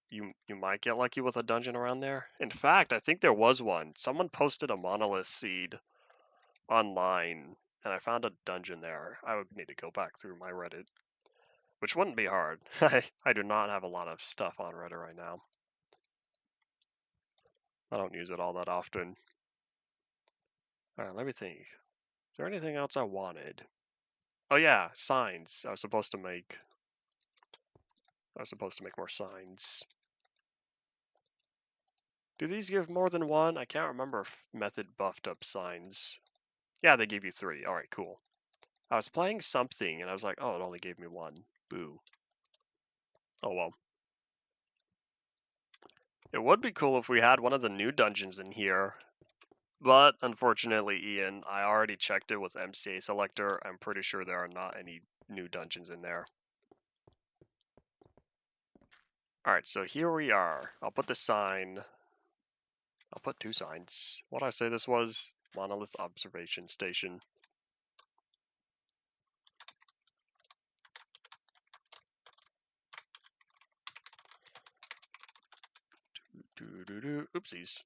you might get lucky with a dungeon around there. In fact, I think there was one. Someone posted a monolith seed online, and I found a dungeon there. I would need to go back through my Reddit, which wouldn't be hard. I do not have a lot of stuff on Reddit right now. I don't use it all that often. Alright, let me think. Is there anything else I wanted? Oh yeah, signs. I was supposed to make more signs. Do these give more than one? I can't remember if Method buffed up signs. Yeah, they gave you 3. Alright, cool. I was playing something and I was like, oh, it only gave me 1. Boo. Oh well. It would be cool if we had one of the new dungeons in here. But unfortunately, Ian, I already checked it with MCA Selector. I'm pretty sure there are not any new dungeons in there. Alright, so here we are. I'll put the sign. I'll put 2 signs. What did I say this was? Monolith Observation Station. Oopsies.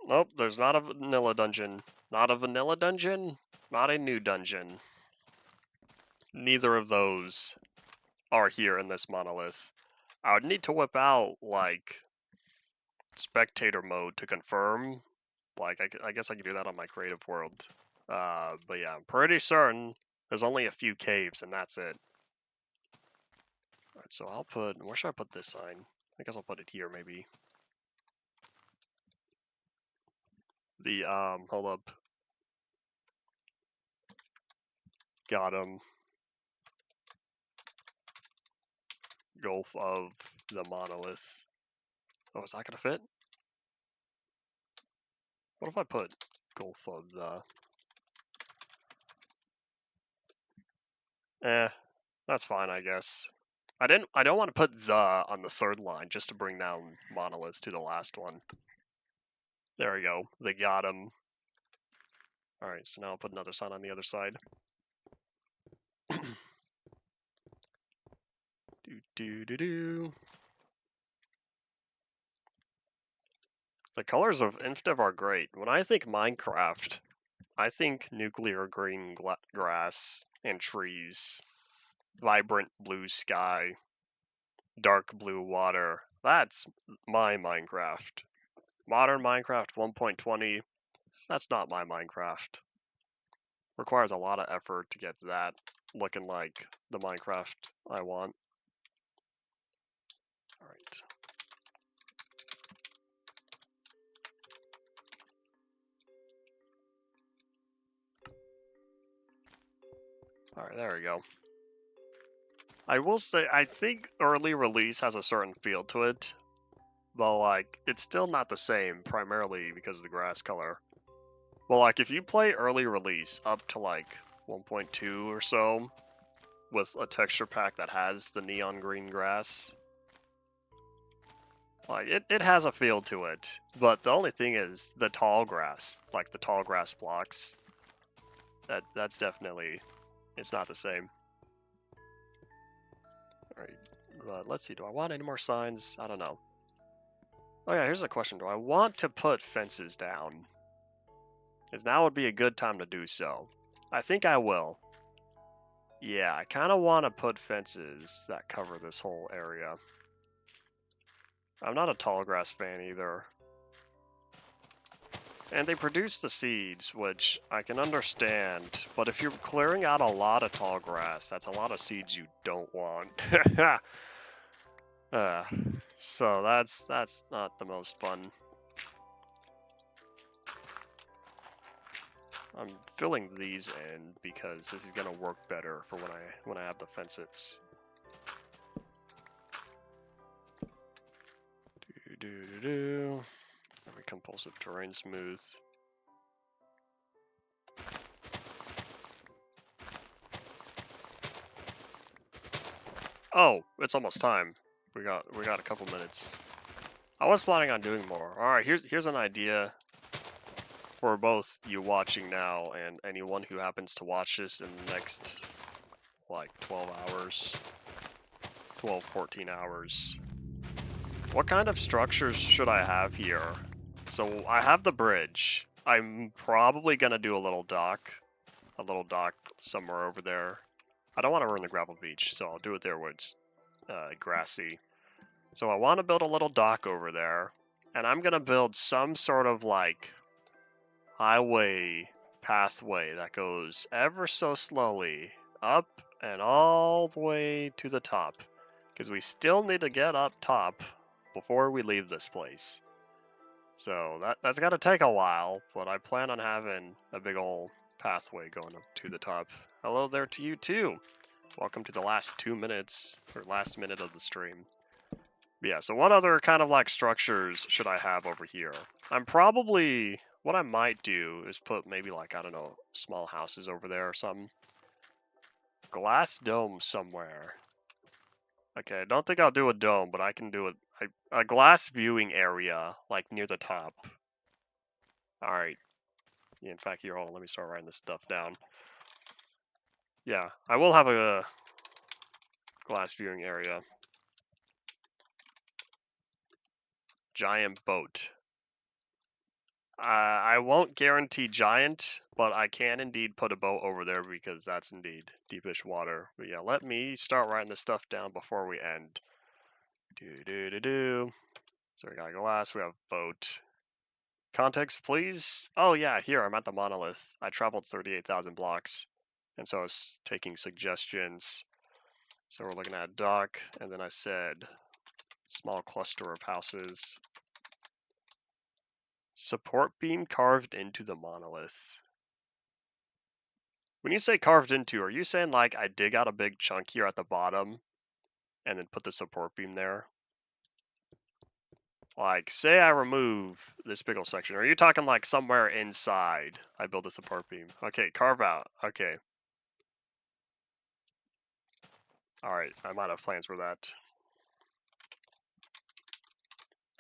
Nope, there's not a vanilla dungeon. Not a vanilla dungeon, not a new dungeon. Neither of those are here in this monolith. I would need to whip out, like, spectator mode to confirm. Like, I guess I could do that on my creative world. But yeah, I'm pretty certain there's only a few caves and that's it. Alright, so I'll put, where should I put this sign? I guess I'll put it here, maybe. The, hold up. Got him. Gulf of the Monolith. Oh, is that gonna fit? What if I put Gulf of the... That's fine, I guess. I don't want to put the on the third line just to bring down monoliths to the last one. There we go. They got him. Alright, so now I'll put another sign on the other side. Do. The colors of Infdev are great. When I think Minecraft, I think nuclear green grass and trees, vibrant blue sky, dark blue water. That's my Minecraft. Modern Minecraft 1.20, that's not my Minecraft. Requires a lot of effort to get that looking like the Minecraft I want. Alright. Alright, there we go. I will say, I think early release has a certain feel to it, but like, it's still not the same, primarily because of the grass color. Well, like, if you play early release up to like 1.2 or so, with a texture pack that has the neon green grass, like, it has a feel to it, but the only thing is the tall grass, like the tall grass blocks, that's definitely, it's not the same. Alright, but let's see, do I want any more signs? I don't know. Oh yeah, here's a question. Do I want to put fences down? Because now would be a good time to do so. I think I will. Yeah, I kind of want to put fences that cover this whole area. I'm not a tall grass fan either. And they produce the seeds, which I can understand, but if you're clearing out a lot of tall grass, that's a lot of seeds you don't want. So that's not the most fun. I'm filling these in because this is gonna work better for when I have the fences. Every compulsive terrain smooth. Oh, it's almost time. We got a couple minutes. I was planning on doing more. All right, here's an idea for both you watching now and anyone who happens to watch this in the next like 12 hours, 12, 14 hours. What kind of structures should I have here? So I have the bridge. I'm probably gonna do a little dock somewhere over there. I don't want to ruin the gravel beach, so I'll do it there where it's grassy. So I want to build a little dock over there, and I'm gonna build some sort of like highway pathway that goes ever so slowly up and all the way to the top, because we still need to get up top before we leave this place. So that's got to take a while, but I plan on having a big old pathway going up to the top. Hello there to you too. Welcome to the last 2 minutes, or last minute of the stream. Yeah, so what other kind of like structures should I have over here? What I might do is put maybe like, I don't know, small houses over there or something. Glass dome somewhere. Okay, I don't think I'll do a dome, but I can do a glass viewing area, like near the top. Alright. Yeah, in fact, here, hold on, let me start writing this stuff down. Yeah, I will have a glass viewing area. Giant boat. I won't guarantee giant, but I can indeed put a boat over there because that's indeed deepish water. But yeah, let me start writing this stuff down before we end. So we got glass, we have boat. Context, please. Oh yeah, here, I'm at the Monolith. I traveled 38,000 blocks, and so I was taking suggestions. So we're looking at dock, and then I said small cluster of houses. Support beam carved into the Monolith. When you say carved into, are you saying like I dig out a big chunk here at the bottom and then put the support beam there? Like, say I remove this big old section. Are you talking like somewhere inside I build a support beam? Okay, carve out. Okay. Alright, I might have plans for that.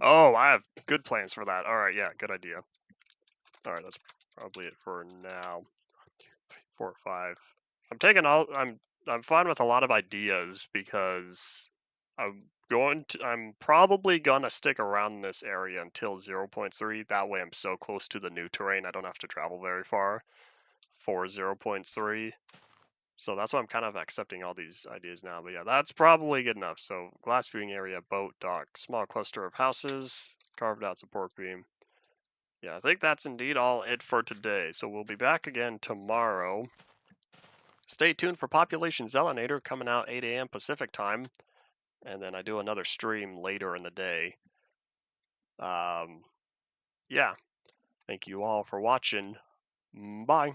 Oh, I have good plans for that. Alright, yeah, good idea. Alright, that's probably it for now. 1, 2, 3, 4, 5. I'm fine with a lot of ideas because I'm probably gonna stick around this area until 0.3. That way I'm so close to the new terrain I don't have to travel very far for 0.3. So that's why I'm kind of accepting all these ideas now. But yeah, that's probably good enough. So glass viewing area, boat, dock, small cluster of houses, carved out support beam. Yeah, I think that's indeed all it for today. So we'll be back again tomorrow. Stay tuned for Population Zelinator coming out 8 a.m. Pacific time. And then I do another stream later in the day. Yeah. Thank you all for watching. Bye.